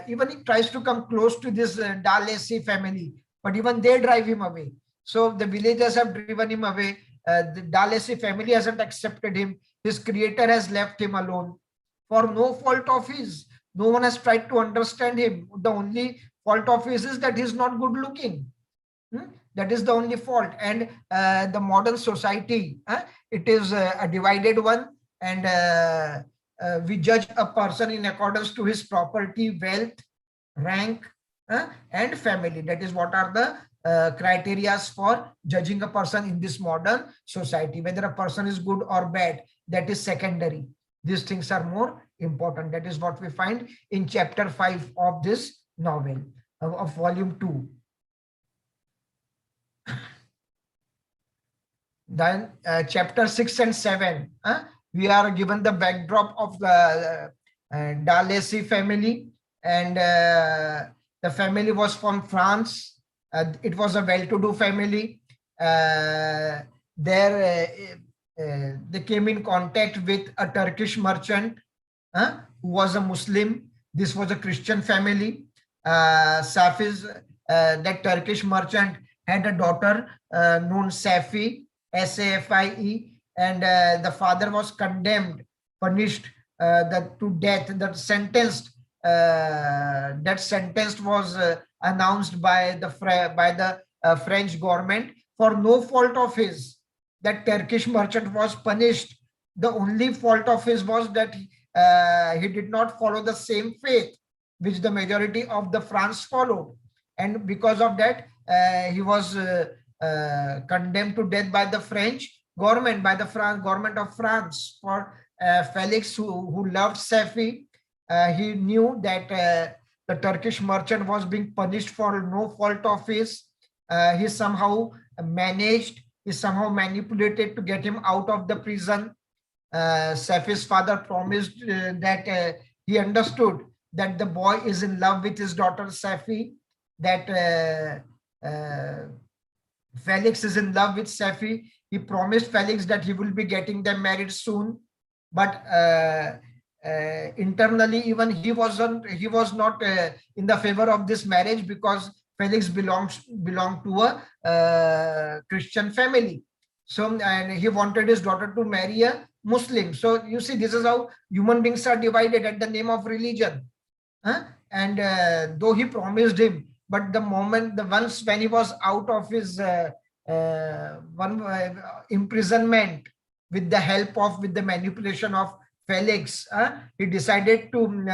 [SPEAKER 2] even he tries to come close to this Dalesi family, but even they drive him away. So the villagers have driven him away. The Dalesi family hasn't accepted him. His creator has left him alone for no fault of his. No one has tried to understand him. The only fault of his is that he's not good looking. That is the only fault. And the modern society, it is a divided one, and we judge a person in accordance to his property, wealth, rank, and family. That is what are the criteria for judging a person in this modern society. Whether a person is good or bad, that is secondary. These things are more important. That is what we find in chapter 5 of this novel, of volume 2. Then chapter 6 and 7, we are given the backdrop of the Dalesi family, and the family was from France. It was a well-to-do family. They came in contact with a Turkish merchant who was a Muslim. This was a Christian family. That Turkish merchant had a daughter known Safi, Safie, and the father was condemned, punished to death. That sentence was announced by the French government for no fault of his. That Turkish merchant was punished. The only fault of his was that he did not follow the same faith which the majority of the France followed, and because of that he was condemned to death by the French government, by the government of France. For Felix, who loved Safi, he knew that the Turkish merchant was being punished for no fault of his. He somehow managed, he somehow manipulated to get him out of the prison. Safi's father promised that he understood that the boy is in love with his daughter Safi, that Felix is in love with Safi. He promised Felix that he will be getting them married soon, but internally even he was not in the favor of this marriage, because Felix belonged to a Christian family. So, and he wanted his daughter to marry a Muslim. So you see, this is how human beings are divided at the name of religion. And though he promised him, but once when he was out of his imprisonment, with the help of, with the manipulation of Felix, he decided to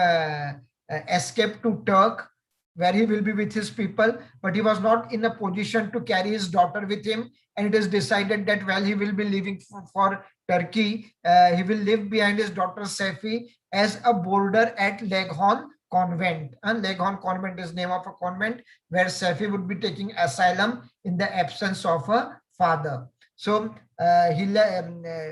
[SPEAKER 2] escape to Turk, where he will be with his people, but he was not in a position to carry his daughter with him. And it is decided that while he will be leaving for Turkey, he will leave behind his daughter Safi as a boarder at Leghorn Convent. And Leghorn Convent is name of a convent where Safi would be taking asylum in the absence of a father. So the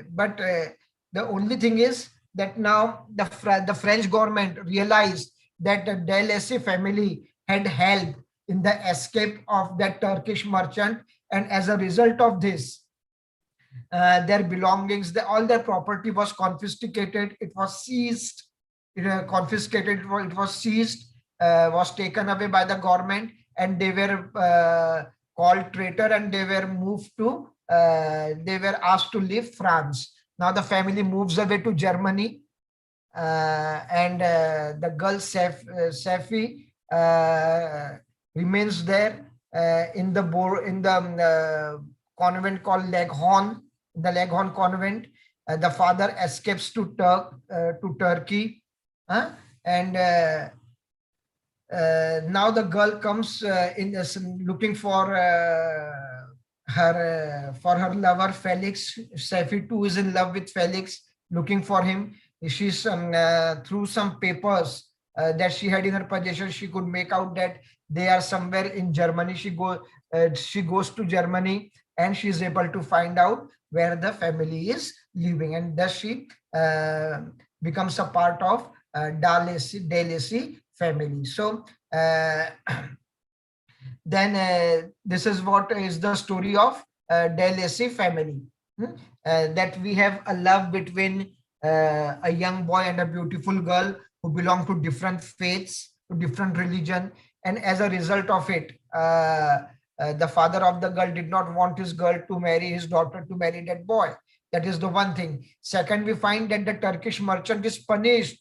[SPEAKER 2] only thing is that now the French government realized that the De Lacy family had helped in the escape of that Turkish merchant, and as a result of this, their belongings, all their property was confiscated. It was seized, confiscated. It was seized, was taken away by the government, and they were called traitor, and they were moved to. They were asked to leave France. Now the family moves away to Germany, and the girl Safi remains there in the convent called Leghorn, the Leghorn convent. The father escapes to Turkey, and now the girl comes in looking for her lover Felix. Safi too is in love with Felix, looking for him. She's through some papers that she had in her possession, she could make out that they are somewhere in Germany. She goes to Germany, and she is able to find out where the family is living, and thus she becomes a part of De Lacy family. So then this is what is the story of De Lacy family. That we have a love between a young boy and a beautiful girl who belong to different faiths, to different religion, and as a result of it, the father of the girl did not want his girl to marry his daughter, to marry that boy. That is the one thing. Second, we find that the Turkish merchant is punished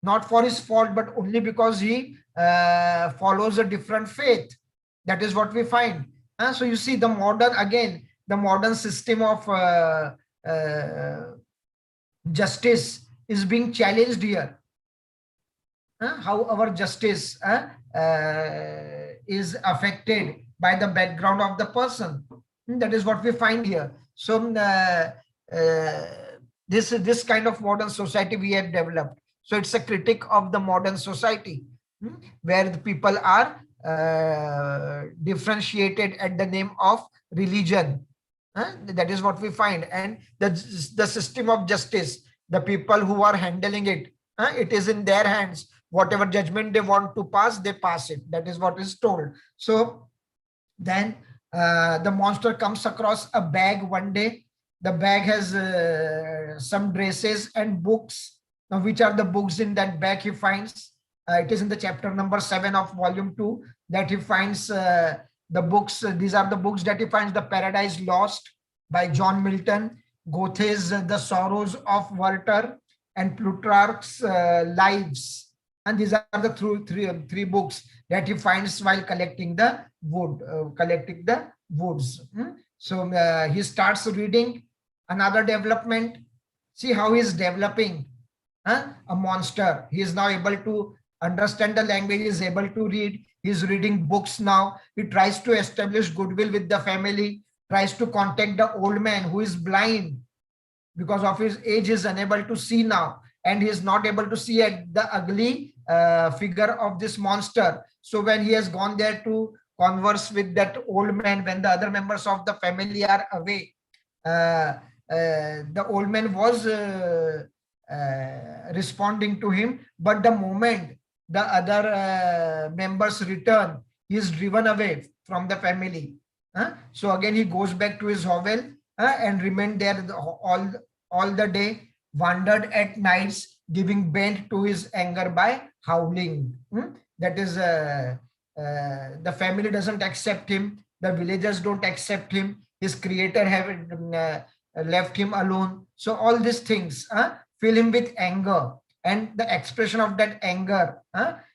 [SPEAKER 2] not for his fault, but only because he follows a different faith. That is what we find. So you see, the modern system of justice is being challenged here. How our justice is affected by the background of the person. That is what we find here. So this kind of modern society we have developed. So it's a critique of the modern society, where the people are differentiated at the name of religion. That is what we find. And the system of justice, the people who are handling it, it is in their hands. Whatever judgment they want to pass, they pass it. That is what is told. So then the monster comes across a bag one day. The bag has some dresses and books. Now, which are the books in that bag he finds? It is in the chapter number 7 of volume 2 that he finds the books. These are the books that he finds: The Paradise Lost by John Milton, Goethe's The Sorrows of Werther, and Plutarch's Lives. And these are the three books that he finds while collecting the woods. So he starts reading. Another development. See how he is developing a monster. He is now able to understand the language, he is able to read. He is reading books now. He tries to establish goodwill with the family, tries to contact the old man who is blind because of his age. He is unable to see now, and he is not able to see at the ugly figure of this monster. So when he has gone there to converse with that old man, when the other members of the family are away, the old man was responding to him, but the moment the other members return, he is driven away from the family. So again he goes back to his hovel and remained there all the day, wandered at nights, giving vent to his anger by howling. That is the family doesn't accept him, the villagers don't accept him, his creator have left him alone. So all these things fill him with anger, and the expression of that anger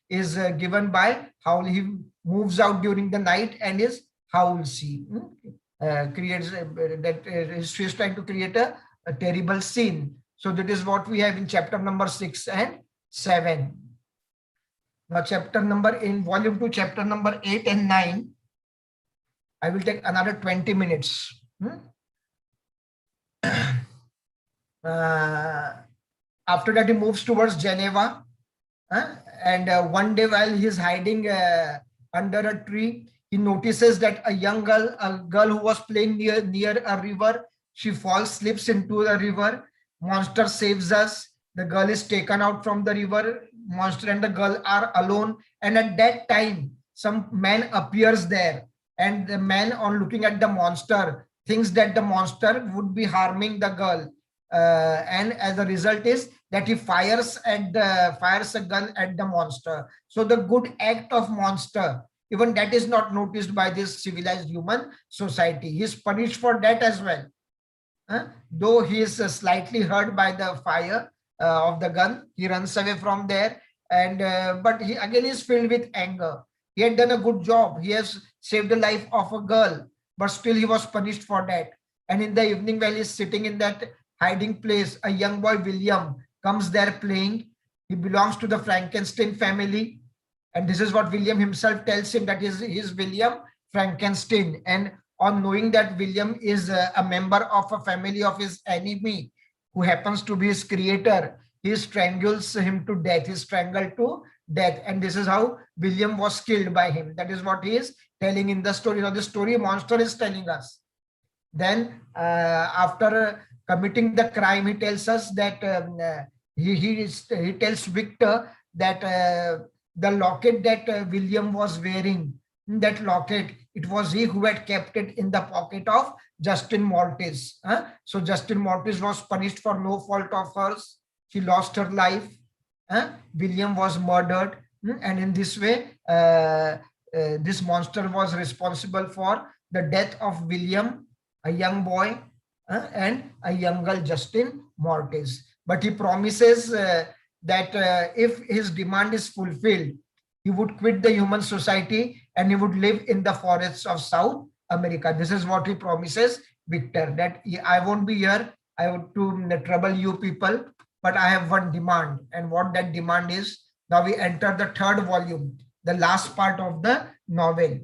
[SPEAKER 2] is given by how he moves out during the night and is howls he. creates that history is trying to create a terrible scene. So that is what we have in chapter number 6 and 7. Now chapter number in volume 2, chapter number 8 and 9, I will take another 20 minutes. After that, he moves towards Geneva. And one day while he is hiding under a tree, he notices that a girl who was playing near a river, she falls, slips into the river. Monster saves us. The girl is taken out from the river. Monster and the girl are alone. And at that time, some man appears there. And the man, on looking at the monster, thinks that the monster would be harming the girl. And as a result is that he fires a gun at the monster. So the good act of monster, even that is not noticed by this civilized human society. He is punished for that as well. Though he is slightly hurt by the fire of the gun, he runs away from there. And but he again is filled with anger. He had done a good job. He has saved the life of a girl, but still he was punished for that. And in the evening, while he's sitting in that hiding place, a young boy, William, comes there playing. He belongs to the Frankenstein family. And this is what William himself tells him, that he's William Frankenstein. And on knowing that William is a member of a family of his enemy, who happens to be his creator, he strangles him to death. He's strangled to death. And this is how William was killed by him. That is what he is telling in the story. Now, the story monster is telling us. Then after committing the crime, he tells us that he tells Victor that the locket that William was wearing, that locket, it was he who had kept it in the pocket of Justin Mortis. So Justin Mortis was punished for no fault of hers. She lost her life. William was murdered. And in this way, this monster was responsible for the death of William, a young boy, and a young girl, Justin Mortis. But he promises that if his demand is fulfilled, he would quit the human society and he would live in the forests of South America. This is what he promises Victor, that I won't be here, I would to trouble you people, but I have one demand. And what that demand is, now we enter the third volume, the last part of the novel.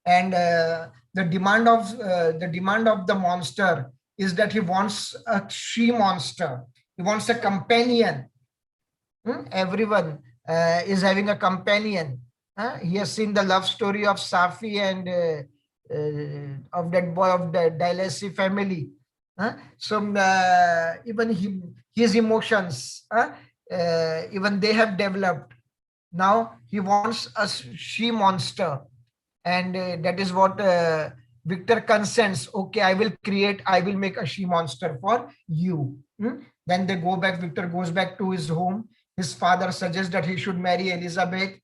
[SPEAKER 2] And the demand of the monster is that he wants a she monster. He wants a companion. Everyone is having a companion. He has seen the love story of Safi and of that boy of the Dilesi family. So even his emotions, even they have developed. Now he wants a she monster. And that is what Victor consents. Okay, I will make a she monster for you. Then they go back. Victor goes back to his home. His father suggests that he should marry Elizabeth.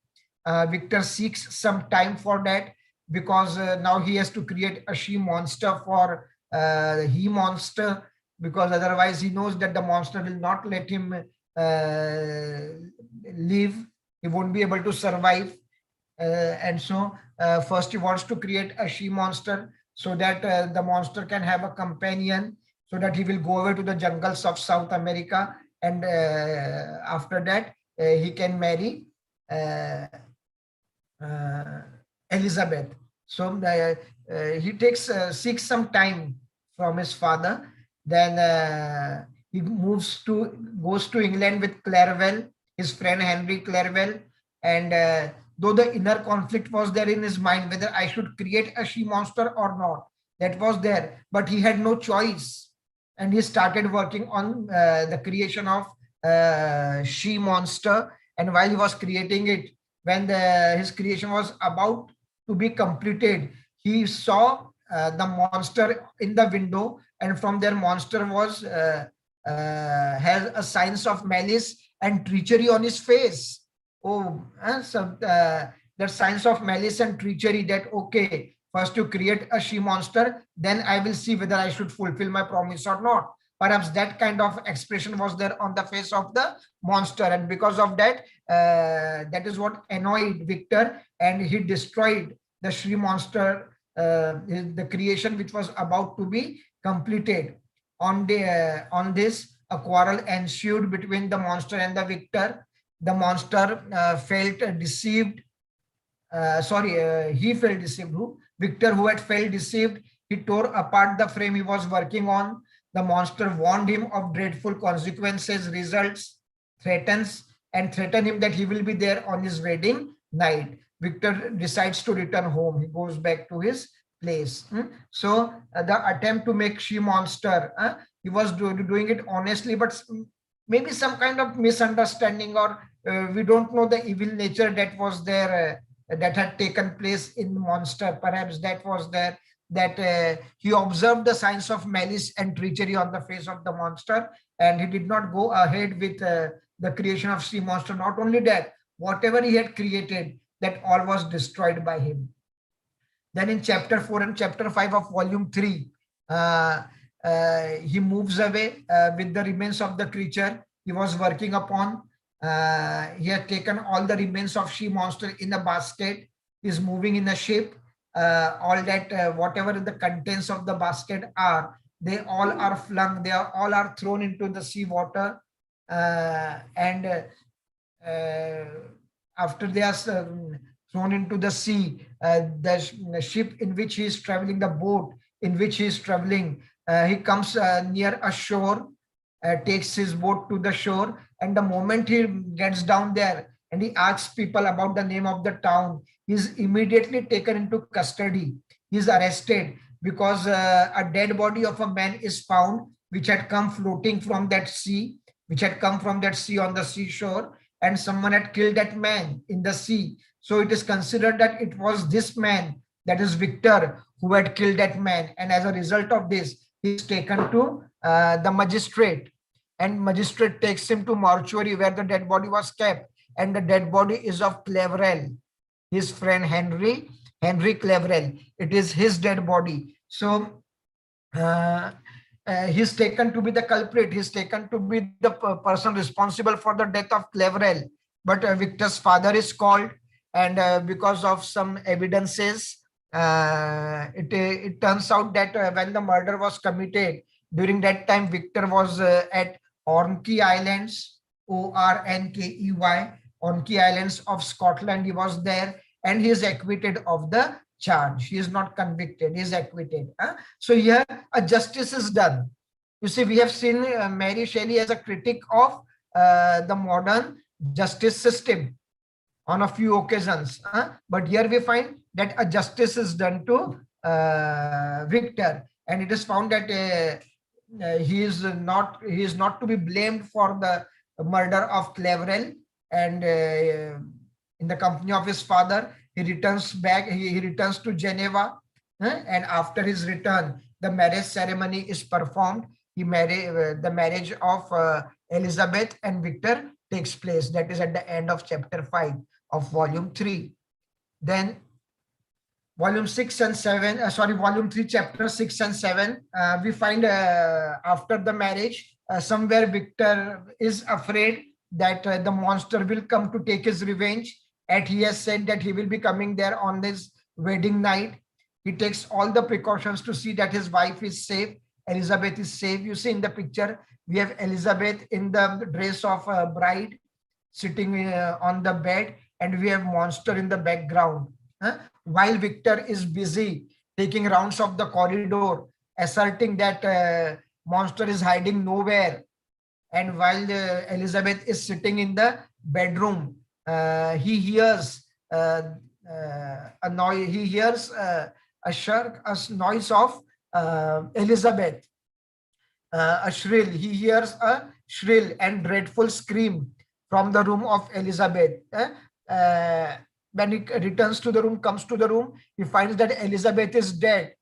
[SPEAKER 2] Victor seeks some time for that, because now he has to create a she monster for he monster, because otherwise he knows that the monster will not let him live. He won't be able to survive. And so first he wants to create a she monster so that the monster can have a companion, so that he will go over to the jungles of South America, and after that he can marry Elizabeth. So he seeks some time from his father. Then he goes to England with Clarewell, his friend Henry Clarewell. And though the inner conflict was there in his mind, whether I should create a she monster or not, that was there, but he had no choice. And he started working on the creation of she monster. And while he was creating it, when his creation was about to be completed, he saw the monster in the window, and from there monster has a signs of malice and treachery on his face. So that signs of malice and treachery, that okay, first you create a she monster, then I will see whether I should fulfill my promise or not. Perhaps that kind of expression was there on the face of the monster, and because of that, that is what annoyed Victor, and he destroyed the she monster the creation which was about to be completed. On this, a quarrel ensued between the monster and the victor. The monster felt deceived. He felt deceived. Victor, who had felt deceived, he tore apart the frame he was working on. The monster warned him of dreadful consequences, results, threaten him that he will be there on his wedding night. Victor decides to return home. He goes back to his place. So the attempt to make she monster, he was doing it honestly, but maybe some kind of misunderstanding, or we don't know the evil nature that was there, that had taken place in monster. Perhaps that was there, that he observed the signs of malice and treachery on the face of the monster, and he did not go ahead with the creation of sea monster. Not only that, whatever he had created, that all was destroyed by him. Then in chapter 4 and chapter 5 of volume 3, he moves away with the remains of the creature he was working upon. He had taken all the remains of she monster in a basket, is moving in a ship. All that, whatever the contents of the basket are, they all are flung, all are thrown into the sea water. And after they are thrown into the sea, the ship in which he is traveling, the boat in which he is traveling, he comes near a shore, takes his boat to the shore, and the moment he gets down there and he asks people about the name of the town, he is immediately taken into custody. He is arrested because a dead body of a man is found, which had come floating from that sea, on the seashore, and someone had killed that man in the sea. So it is considered that it was this man, that is Victor, who had killed that man. And as a result of this, he is taken to the magistrate, and magistrate takes him to mortuary where the dead body was kept. And the dead body is of Cleverell, his friend Henry Cleverell. It is his dead body. So he's taken to be the culprit. He's taken to be the person responsible for the death of Cleverell. But Victor's father is called, and because of some evidences, it turns out that when the murder was committed, during that time, Victor was at Orkney Islands, Ornkey, Orkney Islands of Scotland. He was there, and he is acquitted of the charge. He is not convicted, he is acquitted. So here a justice is done. You see, we have seen Mary Shelley as a critic of the modern justice system on a few occasions, but here we find that a justice is done to Victor, and it is found that he is not to be blamed for the murder of Cleverell, and in the company of his father, he returns back. He returns to Geneva, and after his return, the marriage ceremony is performed. The marriage of Elizabeth and Victor takes place. That is at the end of chapter 5 of volume 3. Then volume 6 and 7, volume 3, chapter 6 and 7, we find after the marriage, somewhere Victor is afraid that the monster will come to take his revenge, and he has said that he will be coming there on this wedding night. He takes all the precautions to see that his wife is safe, Elizabeth is safe. You see in the picture, we have Elizabeth in the dress of a bride sitting on the bed, and we have monster in the background. While Victor is busy taking rounds of the corridor, asserting that monster is hiding nowhere, and while Elizabeth is sitting in the bedroom, he hears a noise. He hears a noise of Elizabeth, a shrill. He hears a shrill and dreadful scream from the room of Elizabeth. When he returns to the room, comes to the room, he finds that Elizabeth is dead,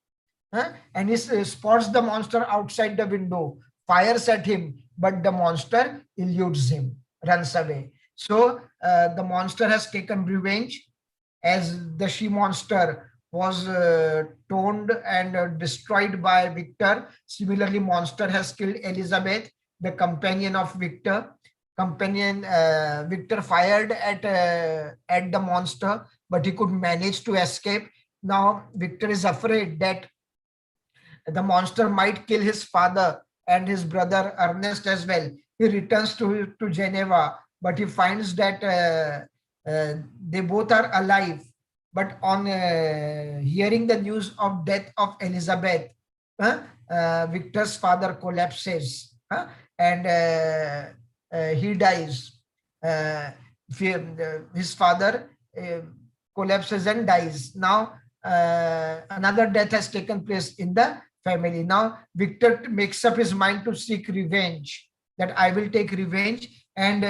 [SPEAKER 2] and he spots the monster outside the window, fires at him, but the monster eludes him, runs away. So the monster has taken revenge, as the she monster was toned and destroyed by Victor. Similarly, monster has killed Elizabeth, the companion of Victor. Victor fired at the monster, but he could manage to escape. Now Victor is afraid that the monster might kill his father and his brother Ernest as well. He returns to Geneva, but he finds that they both are alive. But on hearing the news of death of Elizabeth, Victor's father collapses, and he dies. Uh, his father collapses and dies. Now another death has taken place in the family. Now Victor makes up his mind to seek revenge, that I will take revenge, and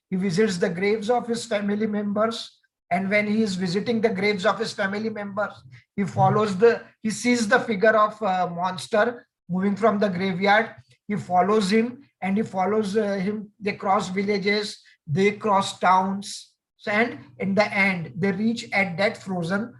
[SPEAKER 2] he visits the graves of his family members. And when he is visiting the graves of his family members, he sees the figure of a monster moving from the graveyard. He follows him, and he follows him. They cross villages, they cross towns, and in the end they reach at that frozen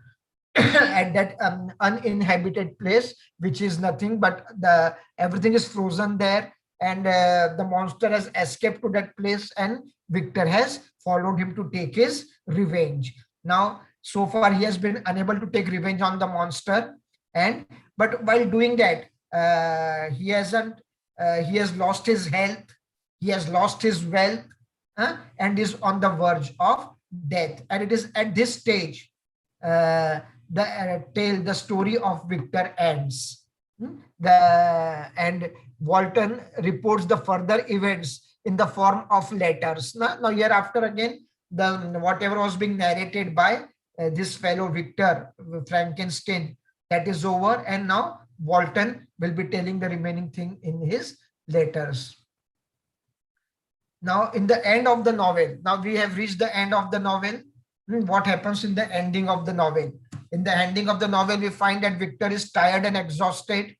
[SPEAKER 2] at that uninhabited place, which is nothing but the everything is frozen there, and the monster has escaped to that place, and Victor has followed him to take his revenge. Now so far he has been unable to take revenge on the monster, and but while doing that, he has lost his health, he has lost his wealth, and is on the verge of death. And it is at this stage uh, the story of Victor ends. And Walton reports the further events in the form of letters. Now hereafter again, the whatever was being narrated by this fellow Victor Frankenstein, that is over, and now Walton will be telling the remaining thing in his letters. Now in the end of the novel, now we have reached the end of the novel. What happens in the ending of the novel? In the ending of the novel, we find that Victor is tired and exhausted.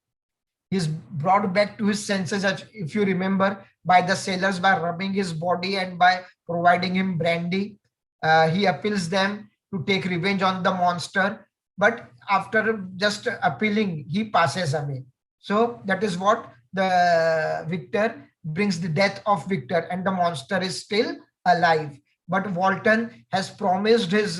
[SPEAKER 2] He's brought back to his senses, if you remember, by the sailors, by rubbing his body and by providing him brandy. He appeals them to take revenge on the monster, but after just appealing, he passes away. So that is what the Victor brings the death of Victor, and the monster is still alive. But Walton has promised his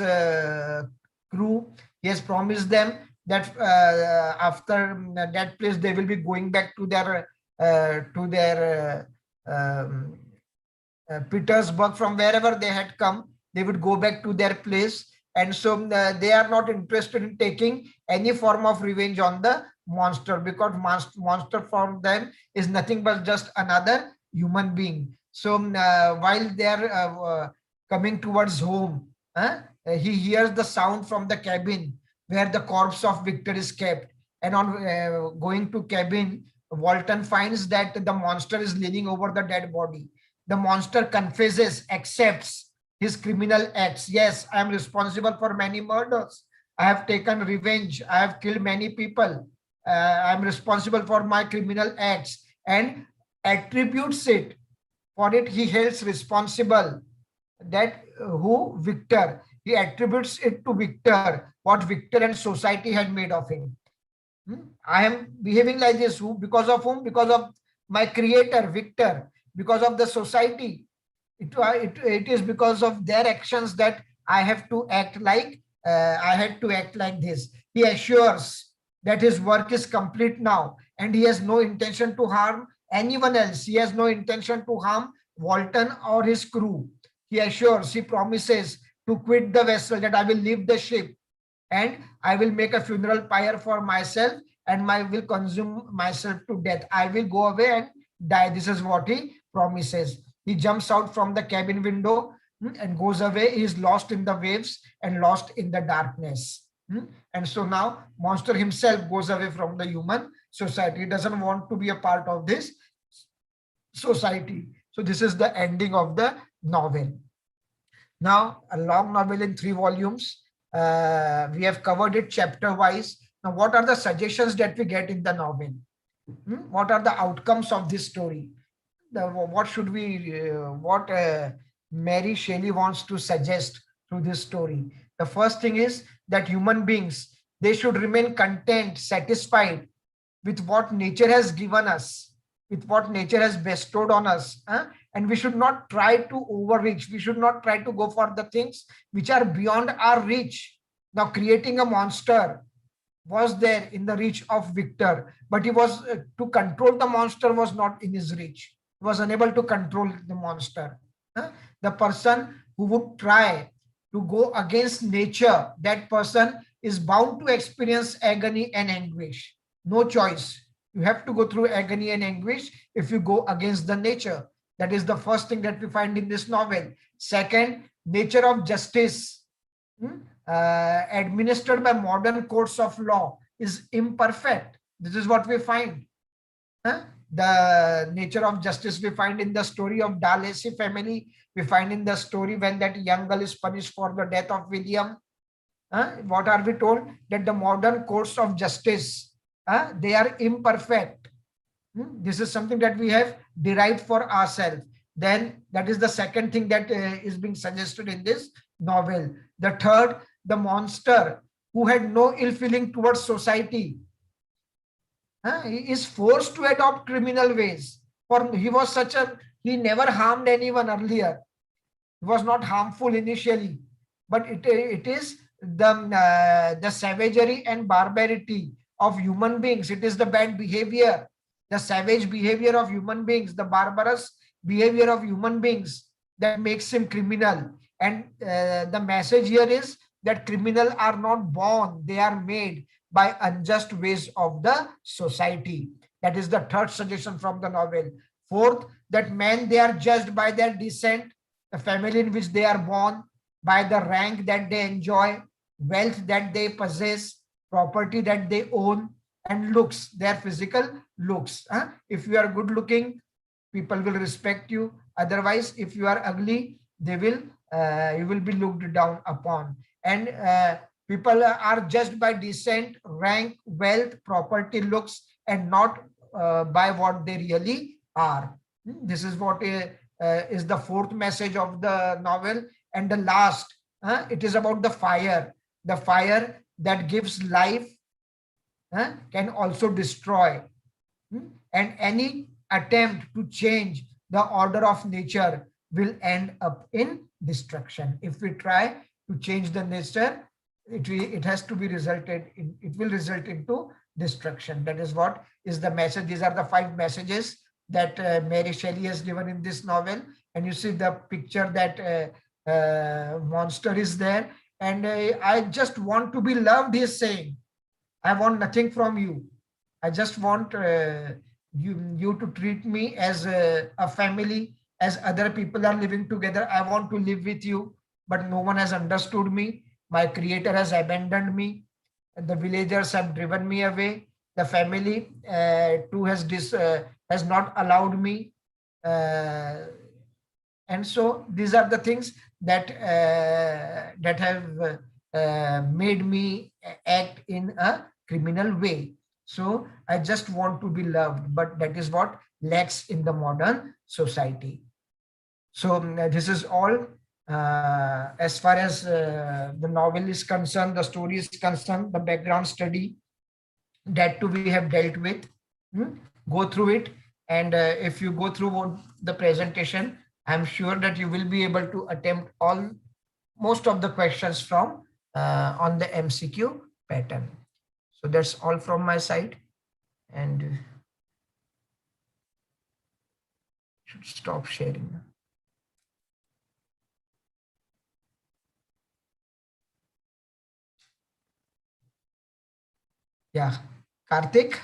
[SPEAKER 2] crew, he has promised them that after that place they will be going back to their Petersburg, from wherever they had come. They would go back to their place, and so they are not interested in taking any form of revenge on the monster, because monster for them is nothing but just another human being. So while they are coming towards home, he hears the sound from the cabin where the corpse of Victor is kept. And on going to cabin, Walton finds that the monster is leaning over the dead body. The monster confesses, accepts his criminal acts. Yes, I am responsible for many murders. I have taken revenge. I have killed many people. I am responsible for my criminal acts, and attributes it. For it, he holds responsible. That who? Victor. He attributes it to Victor, what Victor and society had made of him. I am behaving like this. Who? Because of whom? Because of my creator, Victor. Because of the society. It is because of their actions that I have to act like I had to act like this. He assures that his work is complete now, and he has no intention to harm anyone else. He has no intention to harm Walton or his crew. He assures, he promises to quit the vessel, that I will leave the ship, and I will make a funeral pyre for myself, and I will consume myself to death. I will go away and die. This is what he promises. He jumps out from the cabin window and goes away. He is lost in the waves and lost in the darkness. And so now monster himself goes away from the human society. He doesn't want to be a part of this society. So this is the ending of the novel. Now, a long novel in 3 volumes. We have covered it chapter wise. Now, what are the suggestions that we get in the novel? What are the outcomes of this story? What should we, what Mary Shelley wants to suggest through this story? The first thing is that human beings, they should remain content, satisfied with what nature has given us, with what nature has bestowed on us. And we should not try to overreach. We should not try to go for the things which are beyond our reach. Now, creating a monster was there in the reach of Victor, but he was to control the monster was not in his reach. He was unable to control the monster. The person who would try to go against nature, that person is bound to experience agony and anguish. No choice. You have to go through agony and anguish if you go against the nature. That is the first thing that we find in this novel. Second, nature of justice, administered by modern courts of law, is imperfect. This is what we find. The nature of justice we find in the story of D'Alessy family. We find in the story when that young girl is punished for the death of William. What are we told? That the modern courts of justice, they are imperfect. This is something that we have derived for ourselves. Then that is the second thing that is being suggested in this novel. The third, the monster who had no ill feeling towards society, he is forced to adopt criminal ways. For he never harmed anyone earlier. He was not harmful initially, but it is the savagery and barbarity of human beings. It is the bad behavior, the savage behavior of human beings, the barbarous behavior of human beings that makes him criminal. And the message here is that criminals are not born, they are made by unjust ways of the society. That is the third suggestion from the novel. Fourth, that men, they are judged by their descent, the family in which they are born, by the rank that they enjoy, wealth that they possess, property that they own, and looks, their physical looks. If you are good looking, people will respect you. Otherwise, if you are ugly, you will be looked down upon. And people are judged by descent, rank, wealth, property, looks, and not by what they really are. This is what is the fourth message of the novel. And the last, it is about the fire. The fire that gives life can also destroy. And any attempt to change the order of nature will end up in destruction. If we try to change the nature, it has to be it will result into destruction. That is what is the message. These are the 5 messages that Mary Shelley has given in this novel. And you see the picture that monster is there. And I just want to be loved, he is saying. I want nothing from you. I just want you to treat me as a family, as other people are living together. I want to live with you, but no one has understood me. My creator has abandoned me. The villagers have driven me away. The family too has not allowed me. And so these are the things that have made me act in a criminal way. So I just want to be loved, but that is what lacks in the modern society. So this is all as far as the novel is concerned, the story is concerned, the background study, that too we have dealt with. Go through it, and if you go through the presentation, I'm sure that you will be able to attempt most of the questions from on the MCQ pattern. So that's all from my side, and should stop sharing. Yeah, Karthik.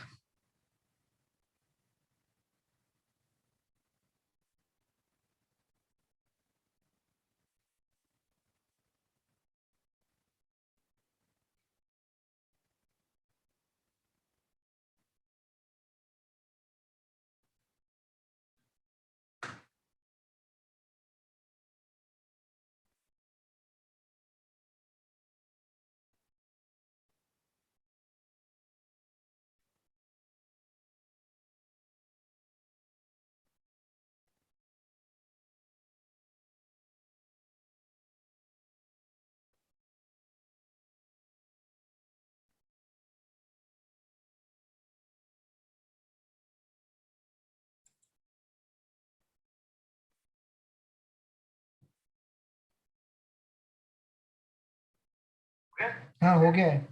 [SPEAKER 2] हाँ हो गया है.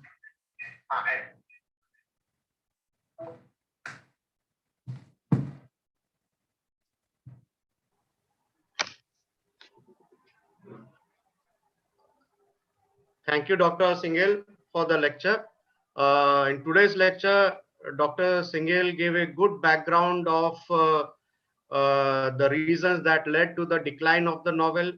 [SPEAKER 1] Thank you, Dr. Singhel, for the lecture. In today's lecture, Dr. Singhel gave a good background of the reasons that led to the decline of the novel,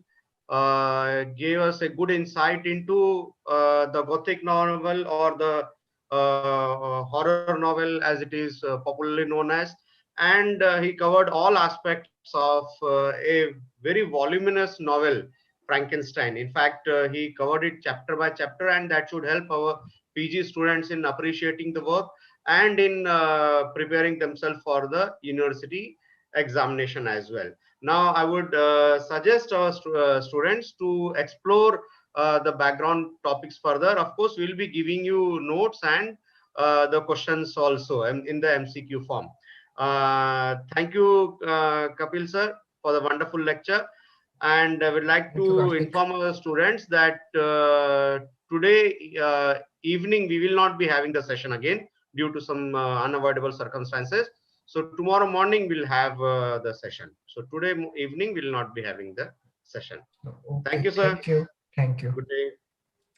[SPEAKER 1] gave us a good insight into the Gothic novel or the horror novel as it is popularly known as. And he covered all aspects of a very voluminous novel, Frankenstein. In fact, he covered it chapter by chapter, and that should help our PG students in appreciating the work and in preparing themselves for the university examination as well. Now, I would suggest our students to explore the background topics further. Of course, we'll be giving you notes and the questions also in the MCQ form. Thank you, Kapil sir, for the wonderful lecture. And I would like
[SPEAKER 2] Thank you,
[SPEAKER 1] to
[SPEAKER 2] Karthik.
[SPEAKER 1] inform our students that today evening we will not be having the session again due to some unavoidable circumstances. So tomorrow morning we'll have the session. So today evening we'll not be having the session. Thank
[SPEAKER 2] Okay,
[SPEAKER 1] you, sir.
[SPEAKER 2] thank you. Thank you.
[SPEAKER 1] Good day.